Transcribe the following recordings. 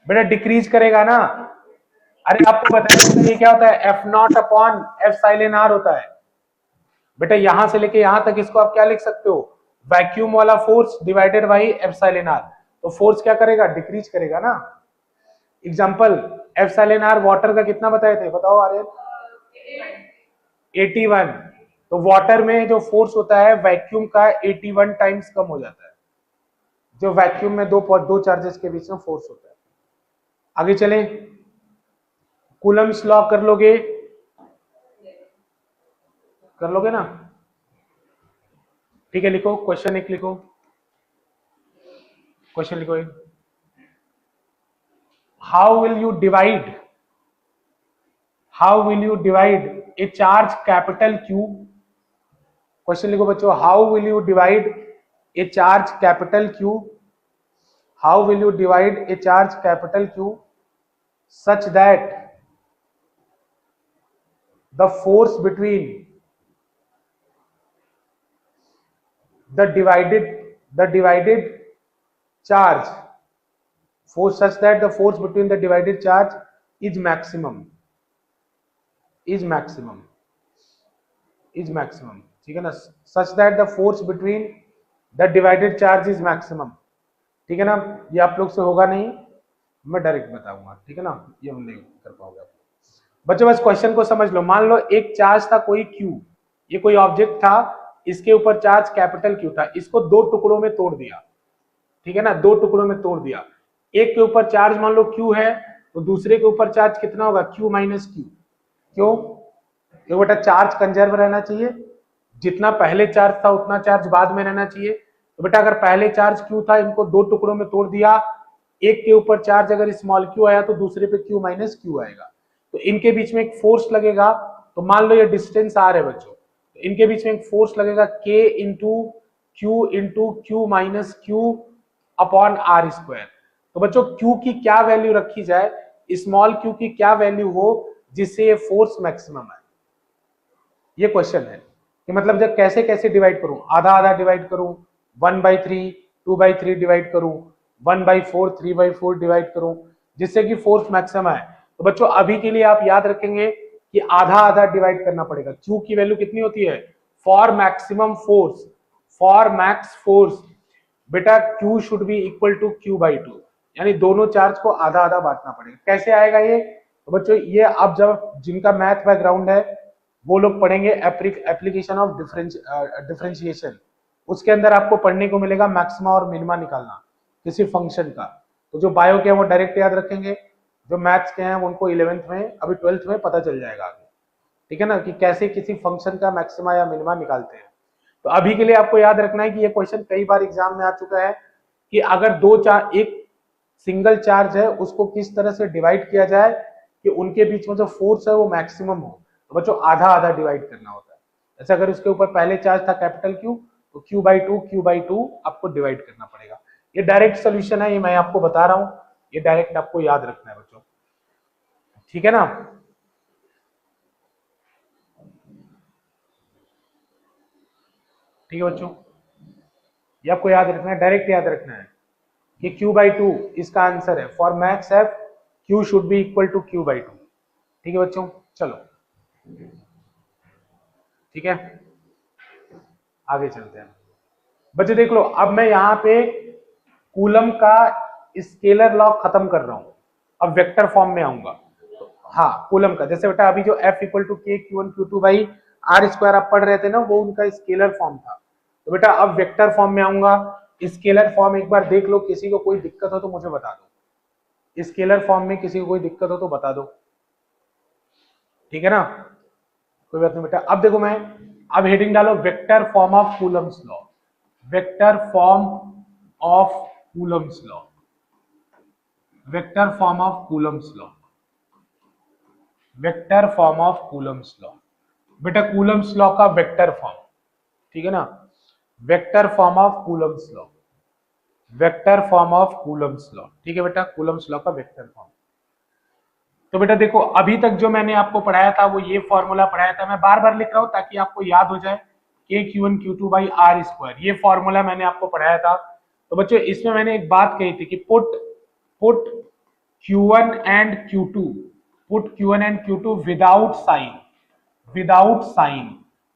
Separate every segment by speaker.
Speaker 1: बेटा डिक्रीज करेगा ना। अरे आपको बताया ये क्या होता है, एफ नॉट अपॉन एफ साइलेन आर होता है। बेटा यहां से लेके यहां तक इसको आप क्या लिख सकते हो, वैक्यूम वाला force divided by epsilon r. तो फोर्स क्या करेगा, डिक्रीज करेगा ना। एग्जांपल एप्सिलॉन आर वाटर का कितना बताए थे, बताओ आर्यन? 81। तो वाटर में जो फोर्स होता है वैक्यूम का 81 टाइम्स कम हो जाता है, जो वैक्यूम में दो चार्जेस के बीच में फोर्स होता है। आगे चलें, कूलम्स लॉ कर लोगे, कर लोगे ना? ठीक है, लिखो क्वेश्चन एक, लिखो क्वेश्चन, लिखो एक। How will you divide, how will you divide A charge capital Q? Question लिखो बच्चों, how will you divide A charge capital Q? How will you divide A charge capital Q such that the force between the divided charge, force such that the force between the divided charge is maximum, is maximum, is maximum, ठीक है ना? such that the force between the divided charge is maximum, ठीक है ना? ये आप लोग से होगा नहीं, मैं डायरेक्ट बताऊंगा, ठीक है ना? ये हम नहीं कर पाओगे बच्चों। बस क्वेश्चन को समझ लो। मान लो एक चार्ज था कोई क्यू, ये कोई ऑब्जेक्ट था, इसके ऊपर चार्ज कैपिटल क्यू था, इसको दो टुकड़ों में तोड़ दिया, ठीक है ना? दो टुकड़ों में तोड़ दिया। एक के ऊपर चार्ज मान लो क्यू है, तो दूसरे के ऊपर चार्ज कितना होगा, क्यू माइनस क्यू। क्यों? क्यों बेटा, चार्ज कंजर्व रहना चाहिए, जितना पहले चार्ज था उतना चार्ज बाद में रहना चाहिए। तो बेटा अगर पहले चार्ज क्यू था, इनको दो टुकड़ों में तोड़ दिया, एक के ऊपर चार्ज अगर स्मॉल क्यू आया तो दूसरे पे क्यू माइनस क्यू आएगा, तो इनके बीच में एक फोर्स लगेगा। तो मान लो ये डिस्टेंस आर है बच्चों, तो इनके बीच में एक फोर्स लगेगा के into q minus q upon r square. तो बच्चों क्यू की क्या वैल्यू रखी जाए, स्मॉल क्यू की क्या वैल्यू हो जिससे ये फोर्स मैक्सिमम है, ये क्वेश्चन है। कि मतलब जब कैसे कैसे डिवाइड करूं, आधा आधा डिवाइड करूं, 1/3 2/3 डिवाइड करूं, 1/4 3/4 डिवाइड करूं, जिससे कि फोर्स मैक्सिमम है। तो बच्चों अभी के लिए आप याद रखेंगे कि आधा आधा डिवाइड करना पड़ेगा। क्यू की वैल्यू कितनी होती है, for maximum force, for max force बेटा Q should be equal to Q/2, यानी दोनों चार्ज को आधा आधा बांटना पड़ेगा। कैसे आएगा ये, तो बच्चों ये आप जब जिनका मैथ बैकग्राउंड है वो लोग पढ़ेंगे एप्लीकेशन ऑफ डिफरेंशिएशन, उसके अंदर आपको पढ़ने को मिलेगा मैक्सिमा और मिनिमा निकालना किसी फंक्शन का। तो जो बायो के हैं वो डायरेक्ट याद रखेंगे, जो मैथ्स के हैं उनको 11th में, अभी 12th में पता चल जाएगा आगे, ठीक है ना, कि कैसे किसी फंक्शन का मैक्सिमा या मिनिमा निकालते हैं। तो अभी के लिए आपको याद रखना है कि ये क्वेश्चन कई बार एग्जाम में आ चुका है कि अगर दो चार्ज, एक सिंगल चार्ज है उसको किस तरह से डिवाइड किया जाए कि उनके बीच में जो फोर्स है वो मैक्सिमम हो। तो बच्चों आधा आधा डिवाइड करना होता है। जैसे अगर उसके ऊपर पहले चार्ज था कैपिटल क्यू, तो Q/2 आपको डिवाइड करना पड़ेगा। ये डायरेक्ट सोल्यूशन है, ये मैं आपको बता रहा हूं, ये डायरेक्ट आपको याद रखना है बच्चों, ठीक है ना? ठीक है बच्चों, ये आपको याद रखना है, डायरेक्ट याद रखना है कि Q/2 इसका आंसर है। For max F Q should be equal to Q/2, ठीक है बच्चों? चलो ठीक है, आगे चलते हैं बच्चे। देख लो अब मैं यहाँ पे कूलम का स्केलर लॉ खत्म कर रहा हूं, अब वेक्टर फॉर्म में आऊंगा। तो हाँ कूलम का, जैसे बेटा अभी जो F इक्वल टू के Q1 Q2/R² आप पढ़ रहे थे ना, वो उनका स्केलर फॉर्म था। तो बेटा अब वेक्टर फॉर्म में आऊंगा। स्केलर फॉर्म एक बार देख लो, किसी को कोई दिक्कत हो तो मुझे बता दो। स्केलर फॉर्म में किसी को कोई दिक्कत हो तो बता दो, ठीक है ना? कोई बात नहीं बेटा। अब देखो मैं, अब हेडिंग डालो vector form of Coulomb's law, vector form of Coulomb's law, vector form of Coulomb's law, vector form of Coulomb's law. बेटा कूलम्स लॉ का वेक्टर फॉर्म, ठीक है ना? Vector form of Coulomb's law, vector form of Coulomb's law, ठीक है बेटा, Coulomb's law का vector form. तो बेटा देखो अभी तक जो मैंने आपको पढ़ाया था वो ये फॉर्मूला पढ़ाया था, मैं बार बार लिख रहा हूं ताकि आपको याद हो जाए, के Q1 Q2/R², ये फॉर्मूला मैंने आपको पढ़ाया था। तो बच्चों इसमें मैंने एक बात कही थी कि put Q1 and Q2, put Q1 and Q2 without sign, without sign.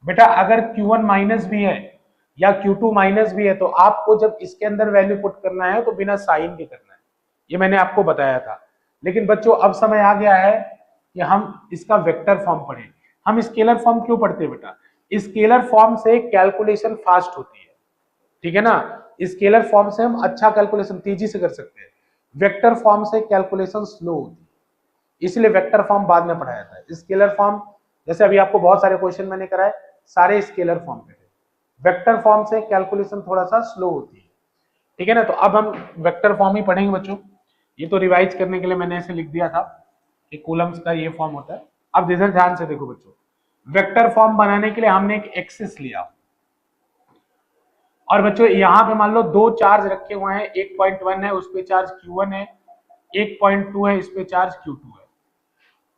Speaker 1: बेटा अगर Q1 माइनस भी है या Q2 माइनस भी है तो आपको जब इसके अंदर वैल्यू पुट करना है तो बिना साइन के करना है, ये मैंने आपको बताया था। लेकिन बच्चों अब समय आ गया है कि हम इसका वेक्टर फॉर्म पढ़ें। हम स्केलर फॉर्म क्यों पढ़ते हैं बेटा? स्केलर फॉर्म से कैलकुलेशन फास्ट होती है, ठीक है ना। स्केलर फॉर्म से हम अच्छा कैलकुलेशन तेजी से कर सकते हैं, वेक्टर फॉर्म से कैलकुलेशन स्लो होती है, इसलिए वेक्टर फॉर्म बाद में पढ़ाया था। स्केलर फॉर्म जैसे अभी आपको बहुत सारे क्वेश्चन मैंने कराए, सारे स्केलर फॉर्म पे थे। वेक्टर फॉर्म से कैलकुलेशन थोड़ा सा स्लो होती है, ठीक है ना। तो अब हम वेक्टर फॉर्म ही पढ़ेंगे बच्चों। ये तो रिवाइज करने के लिए मैंने ऐसे लिख दिया था कि कूलम्स का ये फॉर्म होता है। अब ध्यान से देखो बच्चों, वेक्टर फॉर्म बनाने के लिए हमने एक एक्सिस लिया और बच्चों यहां पे मान लो दो चार्ज रखे हुए हैं, 1.1 है उस पे चार्ज Q1 है, 1.2 है इस पे चार्ज Q2 है।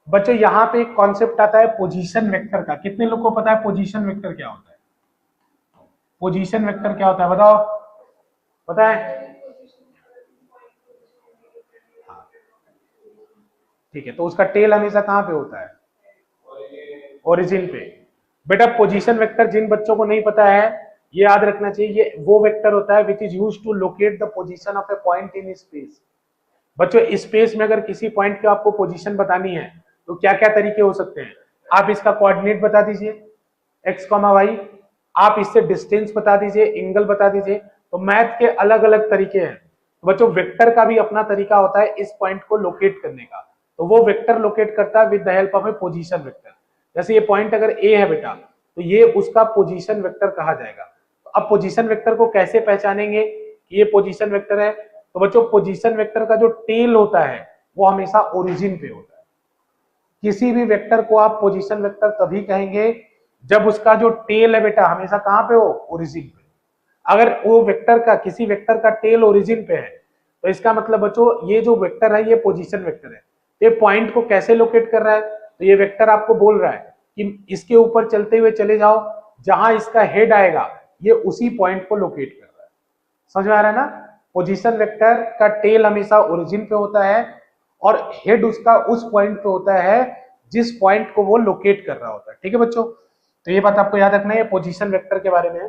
Speaker 1: बच्चों यहां पे एक कॉन्सेप्ट आता है पोजीशन वेक्टर का। कितने लोग को पता है पोजीशन वेक्टर क्या होता है? पोजीशन वेक्टर क्या होता है बताओ, पता है? ठीक है, तो उसका टेल हमेशा कहां पे होता है? ओरिजिन पे। बेटा पोजीशन वेक्टर जिन बच्चों को नहीं पता है ये याद रखना चाहिए, ये वो वेक्टर होता है which is used to locate the position of a point in space. बच्चों स्पेस में अगर किसी पॉइंट की आपको पोजीशन बतानी है तो क्या क्या तरीके हो सकते हैं? आप इसका कोऑर्डिनेट बता दीजिए x, y, आप इससे डिस्टेंस बता दीजिए, एंगल बता दीजिए। तो मैथ के अलग अलग तरीके हैं। तो बच्चों वेक्टर का भी अपना तरीका होता है इस पॉइंट को लोकेट करने का, तो वो वेक्टर लोकेट करता है with the help of A position vector. जैसे ये पॉइंट अगर ए है बेटा तो ये उसका पोजीशन वेक्टर कहा जाएगा। तो अब पोजीशन वेक्टर को कैसे पहचानेंगे कि ये पोजीशन वेक्टर है? तो बच्चों पोजीशन वेक्टर का जो टेल होता है वो हमेशा ओरिजिन पे होता है। किसी भी वेक्टर को आप पोजीशन वेक्टर तभी कहेंगे जब उसका जो टेल है बेटा हमेशा कहां पे हो? ओरिजिन पे। अगर वो वेक्टर का किसी वेक्टर का टेल ओरिजिन पे है तो इसका मतलब बच्चों ये जो वेक्टर है ये पोजीशन वेक्टर है। ये पॉइंट को कैसे लोकेट कर रहा है? तो ये वेक्टर आपको बोल रहा है कि इसके ऊपर चलते हुए चले जाओ, जहां इसका हेड आएगा ये उसी पॉइंट को लोकेट कर रहा है। समझ में आ रहा है ना? पोजीशन वेक्टर का टेल हमेशा ओरिजिन पे होता है और हेड उसका उस पॉइंट पे होता है जिस पॉइंट को वो लोकेट कर रहा होता है, ठीक है बच्चों। तो ये बात आपको याद रखना है, पोजीशन वेक्टर के बारे में है।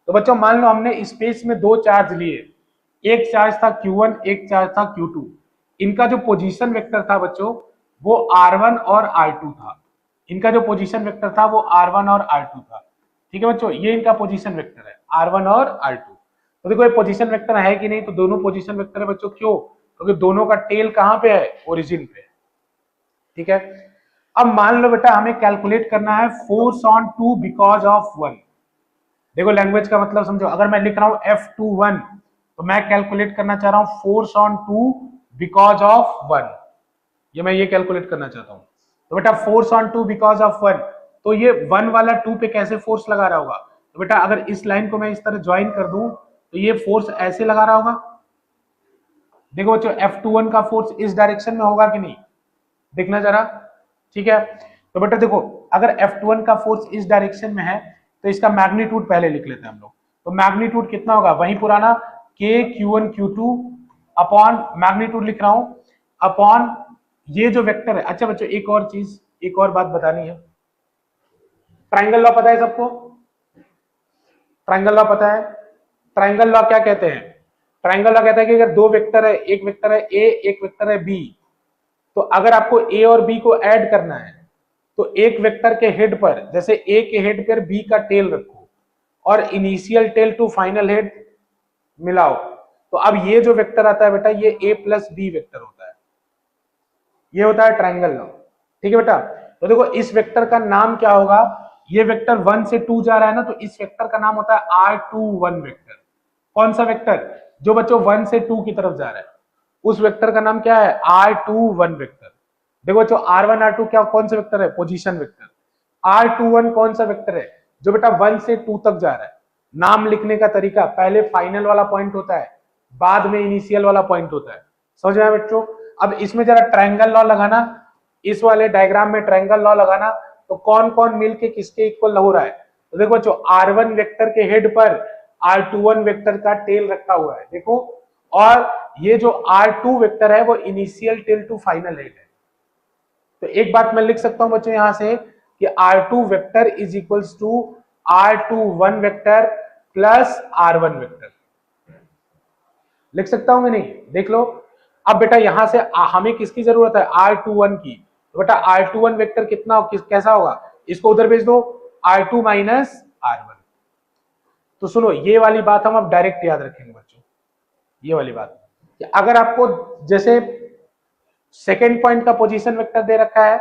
Speaker 1: तो बच्चों मान लो हमने स्पेस में दो चार्ज लिए, एक चार्ज था Q1, एक चार्ज था Q2। इनका जो पोजीशन वेक्टर था बच्चों वो R1 और R2 था। इनका जो पोजीशन वेक्टर था वो R1 और R2 था, ठीक है बच्चों। ये इनका पोजीशन वेक्टर है R1 और R2। तो देखो ये पोजीशन वेक्टर है कि नहीं? तो दोनों पोजीशन वेक्टर है बच्चों। क्यों? क्योंकि दोनों का टेल कहां पे है? ओरिजिन पे, ठीक है। अब मान लो बेटा हमें कैलकुलेट करना है force on two because of one. देखो लैंग्वेज का मतलब समझो, अगर मैं लिख रहा हूं F21 तो मैं कैलकुलेट करना चाह रहा हूं force on two because of one, ये मैं ये कैलकुलेट करना चाहता हूं। तो बेटा force on two because of one, तो ये वन वाला टू पे कैसे फोर्स लगा रहा होगा? तो बेटा अगर इस लाइन को मैं इस तरह ज्वाइन कर दूं तो ये फोर्स ऐसे लगा रहा होगा। देखो बच्चों F21 का फोर्स इस डायरेक्शन में होगा कि नहीं? देखना जरा, ठीक है। तो बेटा देखो अगर F21 का फोर्स इस डायरेक्शन में है तो इसका मैग्नीट्यूड पहले लिख लेते हैं हम लोग। तो मैग्नीट्यूड कितना होगा? वही पुराना K Q1 Q2 upon magnitude लिख रहा हूं अपॉन ये जो वेक्टर है। अच्छा बच्चों एक और चीज, एक और बात बतानी है। ट्राइंगल लॉ पता है सबको? ट्राइंगल लॉ पता है? ट्राइंगल लॉ क्या कहते हैं? ट्राइंगल लॉ कहता है कि अगर दो वेक्टर है, एक वेक्टर है ए एक वेक्टर है बी, तो अगर आपको ए और बी को ऐड करना है तो एक वेक्टर के हेड पर, जैसे ए के हेड पर बी का टेल रखो और initial tail to final head मिलाओ, तो अब ये जो वेक्टर आता है बेटा ये ए प्लस बी वेक्टर होता है। ये होता है ट्राइंगल लॉ, ठीक है बेटा। तो देखो इस वेक्टर का नाम क्या होगा? ये वेक्टर 1 से 2 जा रहा है ना, तो इस वेक्टर का नाम होता है R21 वेक्टर। कौन सा वेक्टर? जो बच्चों 1 से 2 की तरफ जा रहा है उस वेक्टर का नाम क्या है? R21 vector. देखो बच्चों R1 R2 क्या कौन सा वेक्टर है? Position vector. R21 कौन सा वेक्टर है? जो बेटा 1 से 2 तक जा रहा है। नाम लिखने का तरीका, पहले फाइनल वाला पॉइंट होता है बाद में इनिशियल वाला पॉइंट होता है। समझ में आया बच्चों? अब इसमें जरा ट्राइंगल लॉ लगाना, इस वाले डायग्राम में ट्राइंगल लॉ लगाना, तो कौन कौन मिलके किसके इक्वल हो रहा है? तो देखो बच्चों R1 वेक्टर के हेड पर R21 वेक्टर का टेल रखा हुआ है, देखो। और ये जो R2 वेक्टर है वो initial till two final head है। तो एक बात मैं लिख सकता हूं बच्चों यहां से कि R2 vector is equals to R21 vector plus R1 vector. लिख सकता हूं कि नहीं? देख लो। अब बेटा यहां से हमें किसकी जरूरत है? R21 की। तो बेटा R21 वेक्टर कितना कैसा होगा? इसको उधर भेज दो, R2 माइनस R1। तो सुनो, ये वाली बात हम अब डायरेक्ट याद रखेंगे बच्चों। ये वाली बात कि अगर आपको जैसे सेकेंड पॉइंट का पोजीशन वेक्टर दे रखा है,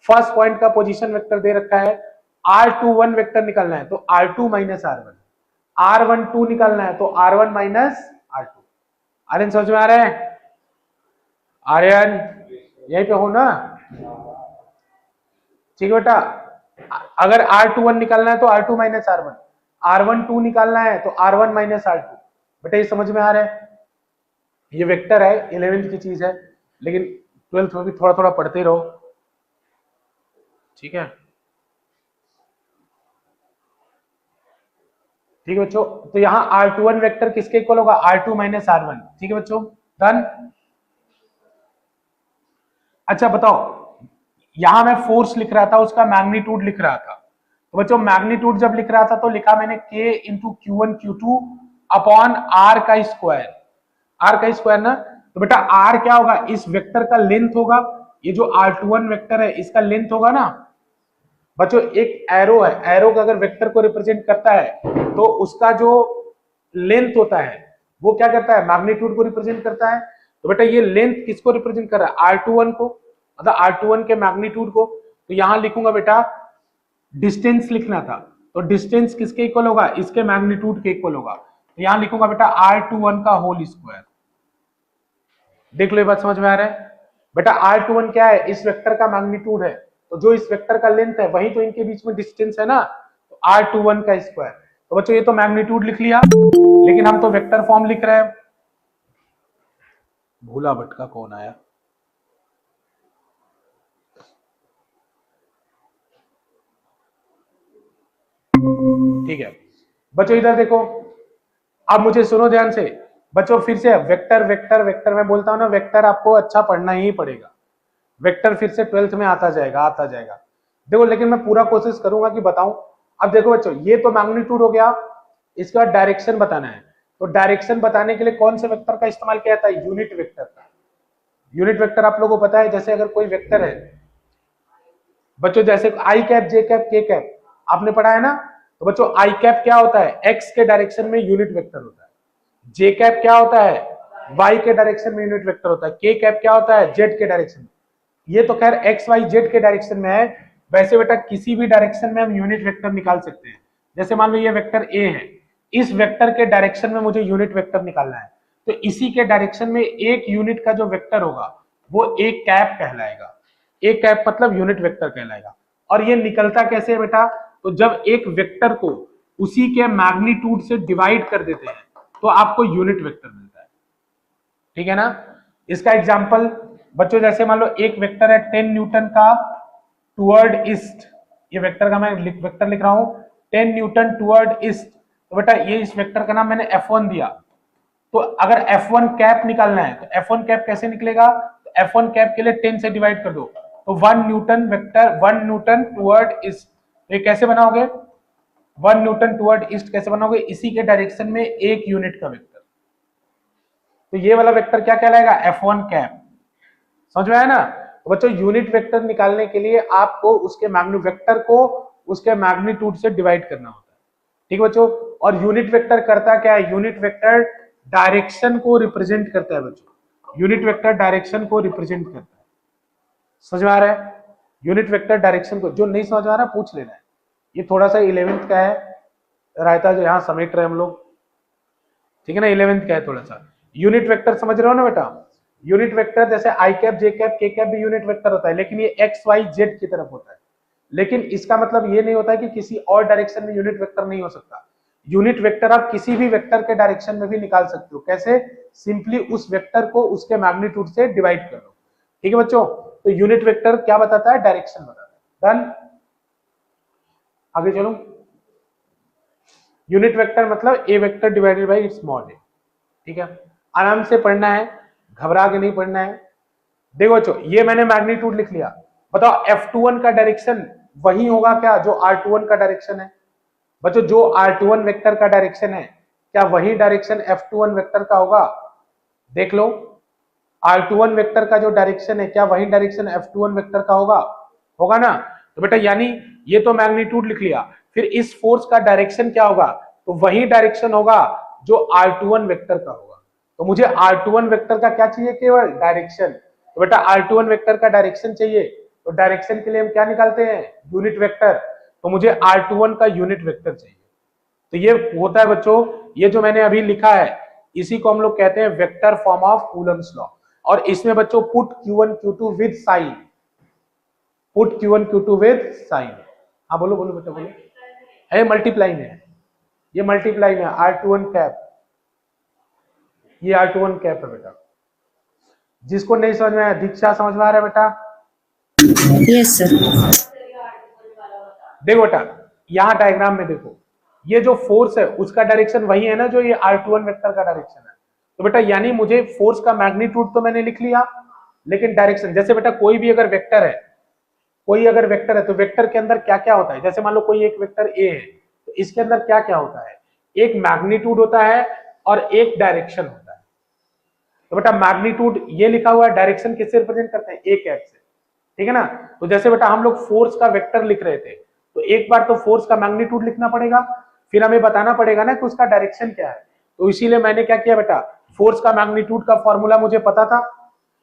Speaker 1: फर्स्ट पॉइंट का पोजीशन वेक्टर दे रखा है, R21 वेक्टर निकालना है तो R2 माइनस R1, R12 निकालना है तो R1 माइनस R2। आर्यन समझ में आ रहा है? आर्यन यहीं पे हो ना? ठीक है बेटा। अगर R21 निकालना है तो R2 माइनस R1, R12 निकालना है तो R1 माइनस R2। बेटा ये समझ में आ रहा है? ये वेक्टर है, 11th की चीज है, लेकिन 12th में भी थोड़ा थोड़ा पढ़ते रहो, ठीक है? ठीक है बच्चों। तो यहाँ R21 वेक्टर किसके इक्वल होगा? R2 minus R1। ठीक है बच्चों, डन। अच्छा बताओ, यहां मैं फोर्स लिख रहा था, उसका मैग्नीट्यूड लिख रहा था। तो बच्चों मैग्नीट्यूड जब लिख रहा था तो लिखा मैंने K into Q1 Q2 upon R का स्क्वायर। R का स्क्वायर ना? तो बेटा R क्या होगा? इस वेक्टर का लेंथ होगा। ये जो R21 वेक्टर है इसका लेंथ होगा ना बच्चों। एक एरो है, एरो का अगर वेक्टर को रिप्रेजेंट करता है तो उसका जो लेंथ होता है वो क्या करता है? मैग्नीट्यूड को रिप्रेजेंट करता है। तो बेटा ये लेंथ किसको रिप्रेजेंट कर रहा है? R21 को, मतलब R21 के मैग्नीट्यूड को। तो यहां लिखूंगा बेटा, डिस्टेंस लिखना था तो डिस्टेंस किसके इक्वल होगा? इसके मैग्नीट्यूड के इक्वल होगा। तो यहां लिखूंगा बेटा R21 का होल स्क्वायर। देख लो ये बात समझ में आ रहा है? बेटा R21 क्या है? इस वेक्टर का मैग्नीट्यूड है, तो जो इस वेक्टर का लेंथ है वही तो इनके बीच में डिस्टेंस है ना, तो R21 का स्क्वायर। तो बच्चों ये तो मैग्नीट्यूड लिख लिया, लेकिन हम तो वेक्टर फॉर्म लिख रहे हैं। भूला भटका कौन आया? ठीक है बच्चों, इधर देखो। अब मुझे सुनो ध्यान से बच्चों, फिर से वेक्टर वेक्टर वेक्टर मैं बोलता हूं ना, वेक्टर आपको अच्छा पढ़ना ही पड़ेगा। वेक्टर फिर से 12th में आता जाएगा, आता जाएगा। देखो लेकिन मैं पूरा कोशिश करूंगा कि बताऊं। अब देखो बच्चों, ये तो मैग्नीट्यूड हो गया, इसके बाद डायरेक्शन बताना है। तो डायरेक्शन बताने के लिए कौन से वेक्टर का इस्तेमाल किया जाता है? यूनिट वेक्टर का। यूनिट वेक्टर आप लोगों को पता है, जैसे अगर कोई वेक्टर है बच्चों, जैसे आई कैप, जे कैप, के कैप आपने पढ़ा है ना। तो बच्चों आई कैप क्या होता है? एक्स के डायरेक्शन में यूनिट वेक्टर होता है। जे कैप क्या होता है? वाई के डायरेक्शन में यूनिट वेक्टर होता है। के कैप क्या होता है? जेड के डायरेक्शन में। ये तो खैर एक्स वाई जेड के डायरेक्शन में है। वैसे बेटा किसी भी डायरेक्शन में हम यूनिट वेक्टर निकाल सकते हैं। जैसे मान लो ये वेक्टर ए है, इस वेक्टर के डायरेक्शन में मुझे यूनिट वेक्टर निकालना है, तो इसी के डायरेक्शन में एक यूनिट का जो वेक्टर होगा वो एक कैप कहलाएगा। एक कैप मतलब यूनिट वेक्टर कहलाएगा। और ये निकलता कैसे है बेटा? तो जब एक वेक्टर को उसी के मैग्नीट्यूड से डिवाइड कर देते हैं तो आपको यूनिट वेक्टर मिलता है। ठीक है ना? इसका एग्जांपल बच्चों, जैसे मान लो एक वेक्टर है 10 न्यूटन का टुवर्ड ईस्ट। ये वेक्टर का मैं वेक्टर लिख रहा हूं 10 न्यूटन टुवर्ड ईस्ट। तो बेटा ये इस वेक्टर का नाम मैंने F1 दिया। तो अगर F1 कैप निकालना है तो F1 कैप कैसे निकलेगा? तो F1 कैप के लिए 10 से डिवाइड कर दो, तो 1 Newton vector 1 Newton toward east. तो ये कैसे बनाओगे? 1 न्यूटन टुवर्ड ईस्ट कैसे बनाओगे? इसी के डायरेक्शन में एक यूनिट का वेक्टर। तो ये वाला वेक्टर क्या कहलाएगा? F1 cap. समझ में आया ना? तो बच्चों यूनिट वेक्टर निकालने के लिए आपको उसके वेक्टर को उसके मैग्नीट्यूड से डिवाइड करना होता है। ठीक है बच्चों? और यूनिट वेक्टर करता क्या है? यूनिट वेक्टर डायरेक्शन को रिप्रेजेंट करता है बच्चों। यूनिट वेक्टर डायरेक्शन को रिप्रेजेंट करता है। समझ में आ रहा है? यूनिट वेक्टर डायरेक्शन को, जो नहीं समझ आ रहा पूछ लेना है। ये थोड़ा सा 11th का है, रायता जो यहाँ समेट रहे हम लोग। ठीक है ना? 11th का है थोड़ा सा। यूनिट वेक्टर समझ रहे हो ना बेटा? यूनिट वेक्टर जैसे आई कैप, जे कैप, के कैप भी यूनिट वेक्टर होता है, लेकिन ये एक्स वाई जेड की तरफ होता है। लेकिन इसका मतलब ये नहीं होता कि किसी और डायरेक्शन में यूनिट वेक्टर नहीं हो सकता। यूनिट वेक्टर आप किसी भी वेक्टर के डायरेक्शन में भी निकाल सकते हो। कैसे? सिंपली उस वेक्टर को उसके मैग्नीट्यूड से डिवाइड कर लो। ठीक है बच्चों? तो यूनिट वेक्टर क्या बताता है? डायरेक्शन बताता है। डन? आगे चलो। यूनिट वेक्टर मतलब A vector divided by its mod. ठीक है? आराम से पढ़ना है, घबरा के नहीं पढ़ना है। देखो बच्चों, ये मैंने मैग्नीट्यूड लिख लिया, बताओ F21 का डायरेक्शन वही होगा क्या जो R21 का डायरेक्शन है? बच्चों जो R21 वेक्टर का डायरेक्शन है, क्या वही डायरेक्शन F21 वेक्टर का होगा? देख लो, R21 वेक्टर का जो डायरेक्शन है, क्या वही डायरेक्शन F21 वेक्टर का होगा? होगा ना? तो बेटा यानी ये तो मैग्नीट्यूड लिख लिया, फिर इस फोर्स का डायरेक्शन क्या होगा? तो वही डायरेक्शन होगा जो R21 वेक्टर का होगा। तो मुझे R21 वेक्टर का क्या चाहिए? केवल डायरेक्शन। तो बेटा R21 वेक्टर का डायरेक्शन चाहिए, तो डायरेक्शन के लिए हम क्या निकालते हैं? Unit vector. तो मुझे R21 का यूनिट वेक्टर चाहिए। तो ये होता है बच्चों, ये जो मैंने अभी लिखा है, इसी को हम लोग कहते हैं vector form of Coulomb's law. और इसमें बच्चों put Q1 Q2 with sign, put Q1 Q2 with sign. हाँ बोलो बोलो बेटा बोलो। है मल्टीप्लाई में है, ये मल्टीप्लाई में R21 कैप, ये R21 कैप है बेटा। जिसको नहीं समझ में आया, दीक्षा समझ में आ रहा है बेटा?
Speaker 2: Yes sir.
Speaker 1: देखो बेटा, यहाँ डायग्राम में देखो, ये जो फोर्स है उसका डायरेक्शन वही है ना जो ये R21 वेक्टर का डायरेक्शन है। तो बेटा यानी मुझे फोर्स का मैग्नीट्यूड तो मैंने लिख लिया, लेकिन डायरेक्शन, जैसे बेटा कोई भी अगर वेक्टर है, कोई अगर वेक्टर है तो वेक्टर के अंदर क्या क्या होता है? जैसे मान लो कोई एक वेक्टर ए है, तो इसके अंदर क्या क्या होता है? एक मैग्नीट्यूड होता है और एक डायरेक्शन होता है। तो बेटा मैग्नीट्यूड ये लिखा हुआ है, डायरेक्शन किससे रिप्रेजेंट करते हैं? ए कैप से, ठीक है ना? तो जैसे बेटा हम लोग फोर्स का वेक्टर लिख रहे थे, तो एक बार तो फोर्स का मैग्नीट्यूड लिखना पड़ेगा, फिर हमें बताना पड़ेगा ना कि उसका डायरेक्शन क्या है। तो इसीलिए मैंने क्या किया बेटा, फोर्स का मैग्नीट्यूड का फॉर्मूला मुझे पता था,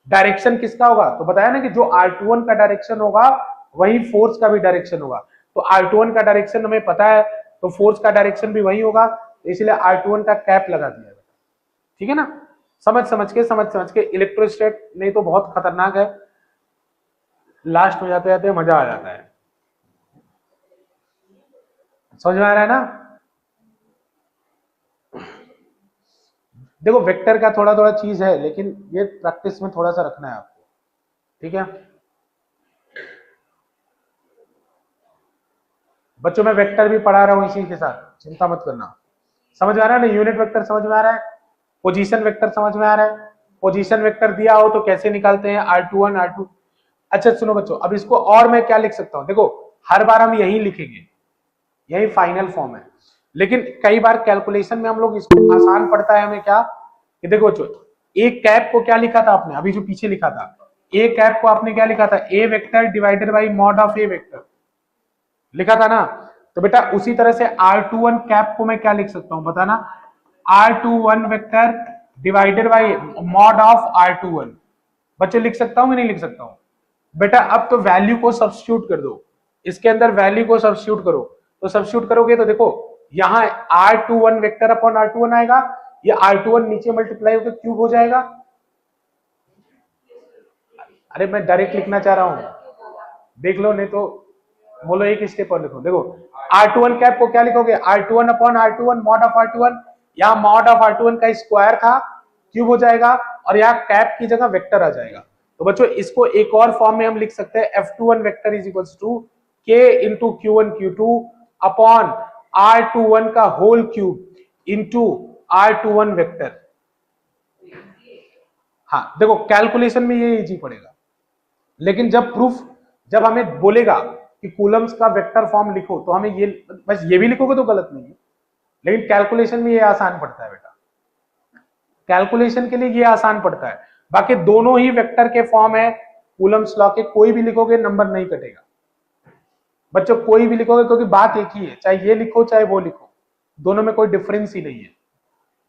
Speaker 1: डायरेक्शन किसका होगा तो बताया ना कि जो R21 का डायरेक्शन होगा वही फोर्स का भी डायरेक्शन होगा। तो R21 का डायरेक्शन हमें पता है, तो फोर्स का डायरेक्शन भी वही होगा, तो इसलिए R21 का कैप लगा दिया बेटा, ठीक है ना? समझ समझ के इलेक्ट्रोस्टैट नहीं तो बहुत खतरनाक है, लास्ट में जाते जाते मजा आ जाता है। समझ में आ रहा है ना? देखो वेक्टर का थोड़ा थोड़ा चीज है, लेकिन ये प्रैक्टिस में थोड़ा सा रखना है आपको, ठीक है बच्चों? मैं वेक्टर भी पढ़ा रहा हूं इसी के साथ, चिंता मत करना। समझ में आ रहा है ना? यूनिट वेक्टर समझ में आ रहा है, पोजीशन वेक्टर समझ में आ रहा है। पोजीशन वेक्टर दिया हो तो कैसे निकालते हैं? R21 R2। अच्छा सुनो बच्चों, अब इसको और मैं क्या लिख सकता हूं? देखो हर बार हम यही लिखेंगे, यही फाइनल फॉर्म है, लेकिन कई बार कैलकुलेशन में हम लोग इसको आसान पड़ता है हमें क्या कि देखो बच्चों, एक कैप को क्या लिखा था आपने? अभी जो पीछे लिखा था, ए कैप को आपने क्या लिखा था? A vector divided by mod of A vector लिखा था ना? तो बेटा उसी तरह से R21 कैप को मैं क्या लिख सकता हूं बताना? R21 vector divided by mod of R21। बच्चे लिख सकता हूं कि नहीं लिख सकता हूं? बेटा अब तो वैल्यू को सब्स्टिट्यूट कर दो, इसके अंदर वैल्यू को सब्स्टिट्यूट करो, तो सब्स्टिट्यूट करोगे तो देखो यहाँ R21 वेक्टर अपॉन R21 आएगा, ये R21 नीचे मल्टीप्लाई होकर क्यूब हो जाएगा। अरे मैं डायरेक्ट लिखना चाह रहा हूं, देख लो, नहीं तो बोलो एक स्टेप और लिखो। देखो R21 कैप को क्या लिखोगे? R21 upon R21 mod of R21, यहाँ मॉड ऑफ R21 का स्क्वायर था, क्यूब हो जाएगा, और यहाँ कैप की जगह वेक्टर आ जाएगा। तो बच्चों इसको एक और फॉर्म में हम लिख सकते हैं, F21 vector is equals to K into Q1 Q2 upon R21 का whole cube into R21 vector. हाँ देखो कैलकुलेशन में ये इजी पड़ेगा, लेकिन जब प्रूफ, जब हमें बोलेगा कि कूलम्स का वेक्टर फॉर्म लिखो, तो हमें ये बस ये भी लिखोगे तो गलत नहीं है, लेकिन कैलकुलेशन में ये आसान पड़ता है बेटा, कैलकुलेशन के लिए ये आसान पड़ता है। बाकी दोनों ही वेक्टर के फॉर्म है कूलम्स लॉ के, कोई भी लिखोगे नंबर नहीं कटेगा बच्चों, कोई भी लिखोगे, क्योंकि बात एक ही है, चाहे ये लिखो चाहे वो लिखो, दोनों में कोई डिफरेंस ही नहीं है,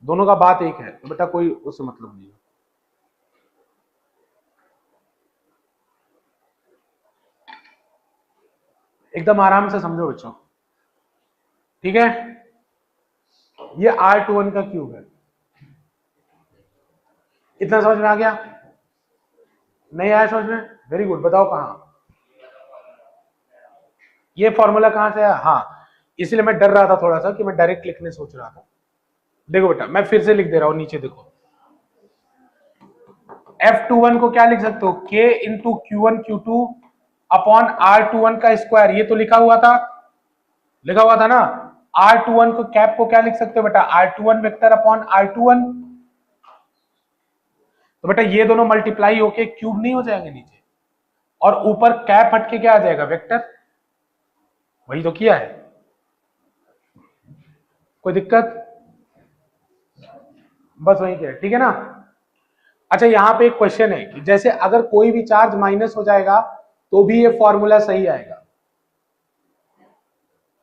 Speaker 1: दोनों का बात एक है, तो बेटा कोई उससे मतलब नहीं है। एकदम आराम से समझो बच्चों, ठीक है? ये R21 का क्यूब है, इतना समझ में आ गया? नहीं आया समझ में? वेरी गुड, बताओ कहां ये फॉर्मूला कहां से आया? हाँ इसलिए मैं डर रहा था थोड़ा सा कि मैं डायरेक्ट लिखने सोच रहा था। देखो बेटा मैं फिर से लिख दे रहा हूं, नीचे देखो, F21 को क्या लिख सकते हो? K into Q1 Q2 upon R21 का स्क्वायर, ये तो लिखा हुआ था ना? R21 को कैप को क्या लिख सकते हो बेटा? R21 वेक्टर अपॉन R21, तो बेटा ये दोनों मल्टीप्लाई होके क्यूब नहीं हो जाएंगे नीचे, और ऊपर कैप हट के क्या आ जाएगा, वेक्टर। वही तो किया है, कोई दिक्कत, बस वही किया, ठीक है ना। अच्छा यहाँ पे एक क्वेश्चन है कि जैसे अगर कोई भी चार्ज माइनस हो जाएगा तो भी ये फॉर्मूला सही आएगा।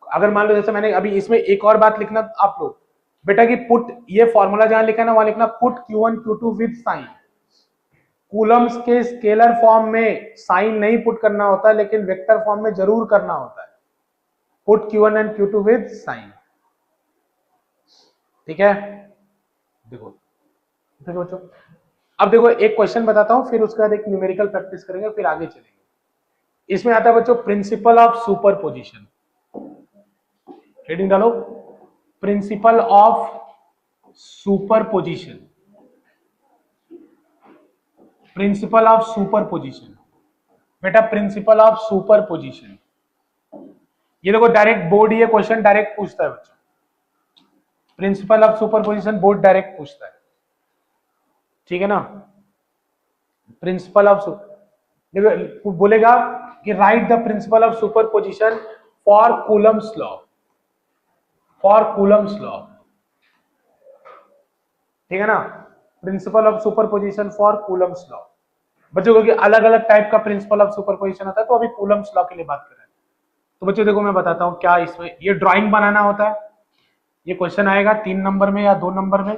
Speaker 1: अगर मान लो जैसे मैंने अभी इसमें एक और बात लिखना आप लोग बेटा कि पुट, ये फॉर्मूला जहां लिखा है ना वहां लिखना put Q1 Q2 with sign. Coulomb's के स्केलर फॉर्म में साइन नहीं पुट करना होता है, लेकिन वेक्टर फॉर्म में जरूर करना होता है, put Q1 and Q2 with sign. ठीक है, देखो देखो बच्चों, अब देखो एक क्वेश्चन बताता हूं, फिर उसके बाद एक न्यूमेरिकल प्रैक्टिस करेंगे, फिर आगे चलेंगे। इसमें आता है बच्चों प्रिंसिपल ऑफ सुपरपोजिशन। हेडिंग डालो, principle of superposition, principle of superposition. बेटा प्रिंसिपल ऑफ सुपरपोजिशन, ये देखो डायरेक्ट बोर्ड ये क्वेश्चन डायरेक्ट पूछता है बच्चों, principle of superposition board direct पूछता है, ठीक है ना। प्रिंसिपल ऑफ, बोलेगा कि right the principle of superposition for Coulomb's law, for Coulomb's law, ठीक है ना। Principle of superposition for Coulomb's law. बच्चों क्योंकि अलग अलग टाइप का प्रिंसिपल ऑफ सुपरपोजिशन होता है, तो अभी कूलम्स लॉ के लिए बात कर रहे हैं। तो बच्चों देखो मैं बताता हूं क्या इसमें, ये ड्राइंग बनाना होता है, ये क्वेश्चन आएगा 3 नंबर में या 2 नंबर में।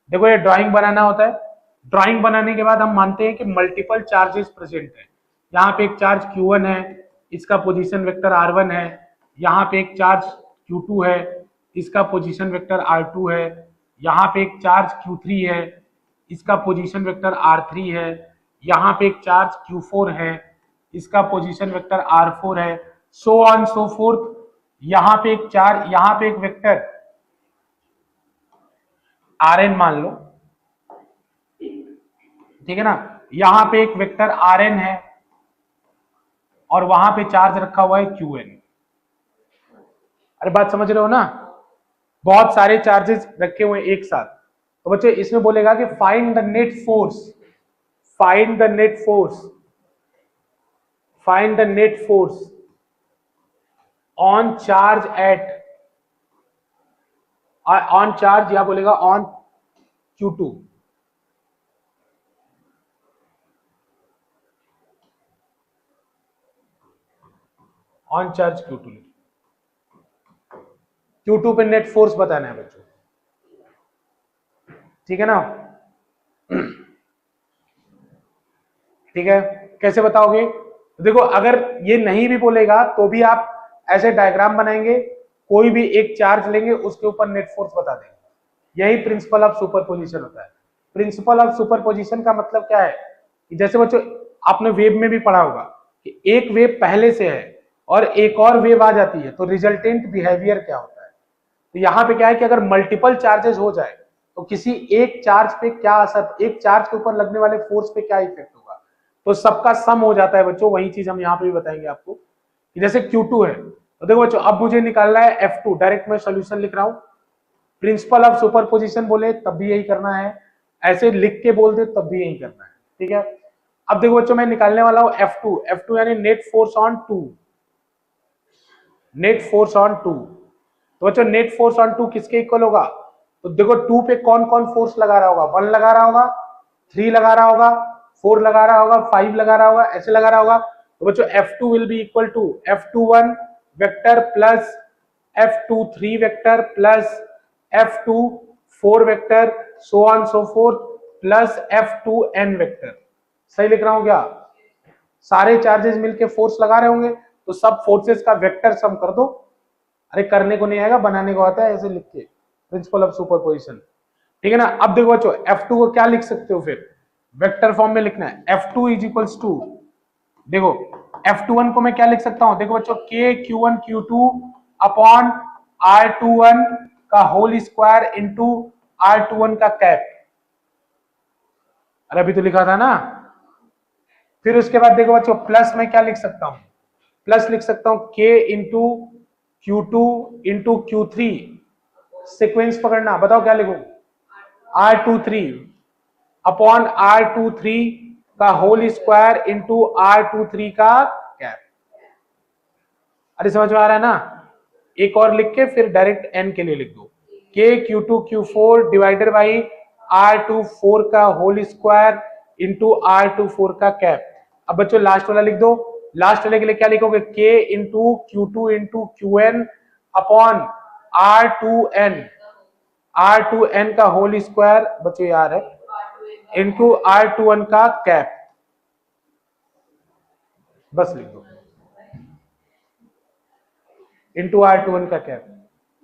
Speaker 1: देखो ये ड्राइंग बनाना होता है, ड्राइंग बनाने के बाद हम मानते हैं कि मल्टीपल चार्जेस प्रेजेंट है। यहाँ पे एक चार्ज Q1 है, इसका पोजीशन वेक्टर R1 है, यहाँ पे एक चार्ज Q2 है, इसका पोजीशन वेक्टर R2 है, यहाँ पे एक चार्ज Q3 है, इसका पोजीशन वेक्टर R3 है, यहाँ पे एक चार्ज Q4 है, इसका पोजीशन वेक्टर R4 है, सो ऑन सो फोर्थ। यहाँ पे एक चार्ज, यहाँ पे एक वेक्टर Rn मान लो, ठीक है ना, यहां पे एक वेक्टर Rn है और वहां पे चार्ज रखा हुआ है Qn। अरे बात समझ रहे हो ना, बहुत सारे चार्जेस रखे हुए एक साथ। तो बच्चे इसमें बोलेगा कि find the net force, find the net force, find the net force on charge at, on charge, या बोलेगा on Q2, on charge Q2, Q2 पे नेट फोर्स बताना है बच्चों, ठीक है ना। ठीक है, कैसे बताओगे, देखो अगर ये नहीं भी बोलेगा तो भी आप ऐसे डायग्राम बनाएंगे, कोई भी एक चार्ज लेंगे उसके ऊपर नेट फोर्स बता देंगे। यही प्रिंसिपल ऑफ सुपरपोजिशन होता है। प्रिंसिपल ऑफ सुपरपोजिशन का मतलब क्या है कि जैसे बच्चों आपने वेव में भी पढ़ा होगा कि एक वेव पहले से है और एक और वेव आ जाती है तो रिजल्टेंट बिहेवियर क्या होता है। तो यहाँ पे क्या है कि अगर मल्टीपल चार्जेस हो जाए तो किसी एक चार्ज पे क्या असर, एक चार्ज के ऊपर लगने वाले फोर्स पे क्या इफेक्ट होगा, तो सबका सम हो जाता है बच्चों। वही चीज हम यहाँ पे भी बताएंगे आपको कि जैसे Q2 है, तो देखो बच्चों अब मुझे निकालना है F2, डायरेक्ट मैं सोल्यूशन लिख रहा हूं। प्रिंसिपल ऑफ सुपरपोजिशन बोले तब भी यही करना है, ऐसे लिख के बोल दे तब भी यही करना है, ठीक है। अब देखो बच्चों मैं निकालने वाला हूं F2, F2 यानी net force on 2, net force on 2। तो बच्चों नेट फोर्स ऑन 2 किसके इक्वल होगा, तो देखो 2 पे कौन कौन फोर्स लगा रहा होगा, 1 लगा रहा होगा, 3 लगा रहा होगा, 4 लगा रहा होगा, 5 लगा रहा होगा, ऐसे लगा रहा होगा। तो बच्चों F2 will be equal to F21 vector plus F23 vector plus F24 vector so on so fourth plus F2n vector. सही लिख रहा हूं क्या, सारे चार्जेस मिलके फोर्स लगा रहे होंगे तो सब फोर्सेस का वेक्टर सम कर दो। अरे करने को नहीं आएगा, बनाने को आता है, ऐसे लिख के प्रिंसिपल ऑफ सुपरपोजिशन, ठीक है ना। अब देखो बच्चों F2 को क्या लिख सकते हो, फिर वेक्टर फॉर्म में लिखना है F2 इज इक्वल्स टू, देखो F21 को मैं क्या लिख सकता हूं, देखो बच्चों K Q1 Q2 upon R21 का होल स्क्वायर इंटू R21 का कैप। अरे अभी तो लिखा था ना। फिर उसके बाद देखो बच्चों प्लस में क्या लिख सकता हूं, प्लस लिख सकता हूं K into Q2 into Q3, sequence पकड़ना, बताओ क्या लिखूं, R23 अपॉन R23 का होल स्क्वायर इंटू R23 का कैप। अरे समझ में आ रहा है ना? एक और लिख के फिर डायरेक्ट n के लिए लिख दो, k Q2 Q4 divided by R24 का होल स्क्वायर इंटू R24 का कैप। अब बच्चों लास्ट वाला लिख दो। लास्ट वाले के लिए क्या लिखोगे? k into Q2 into Qn upon R2n का होल स्क्वायर बच्चों यार है इंटू R21 का कैप। बस लिख दो इंटू R21 का कैप।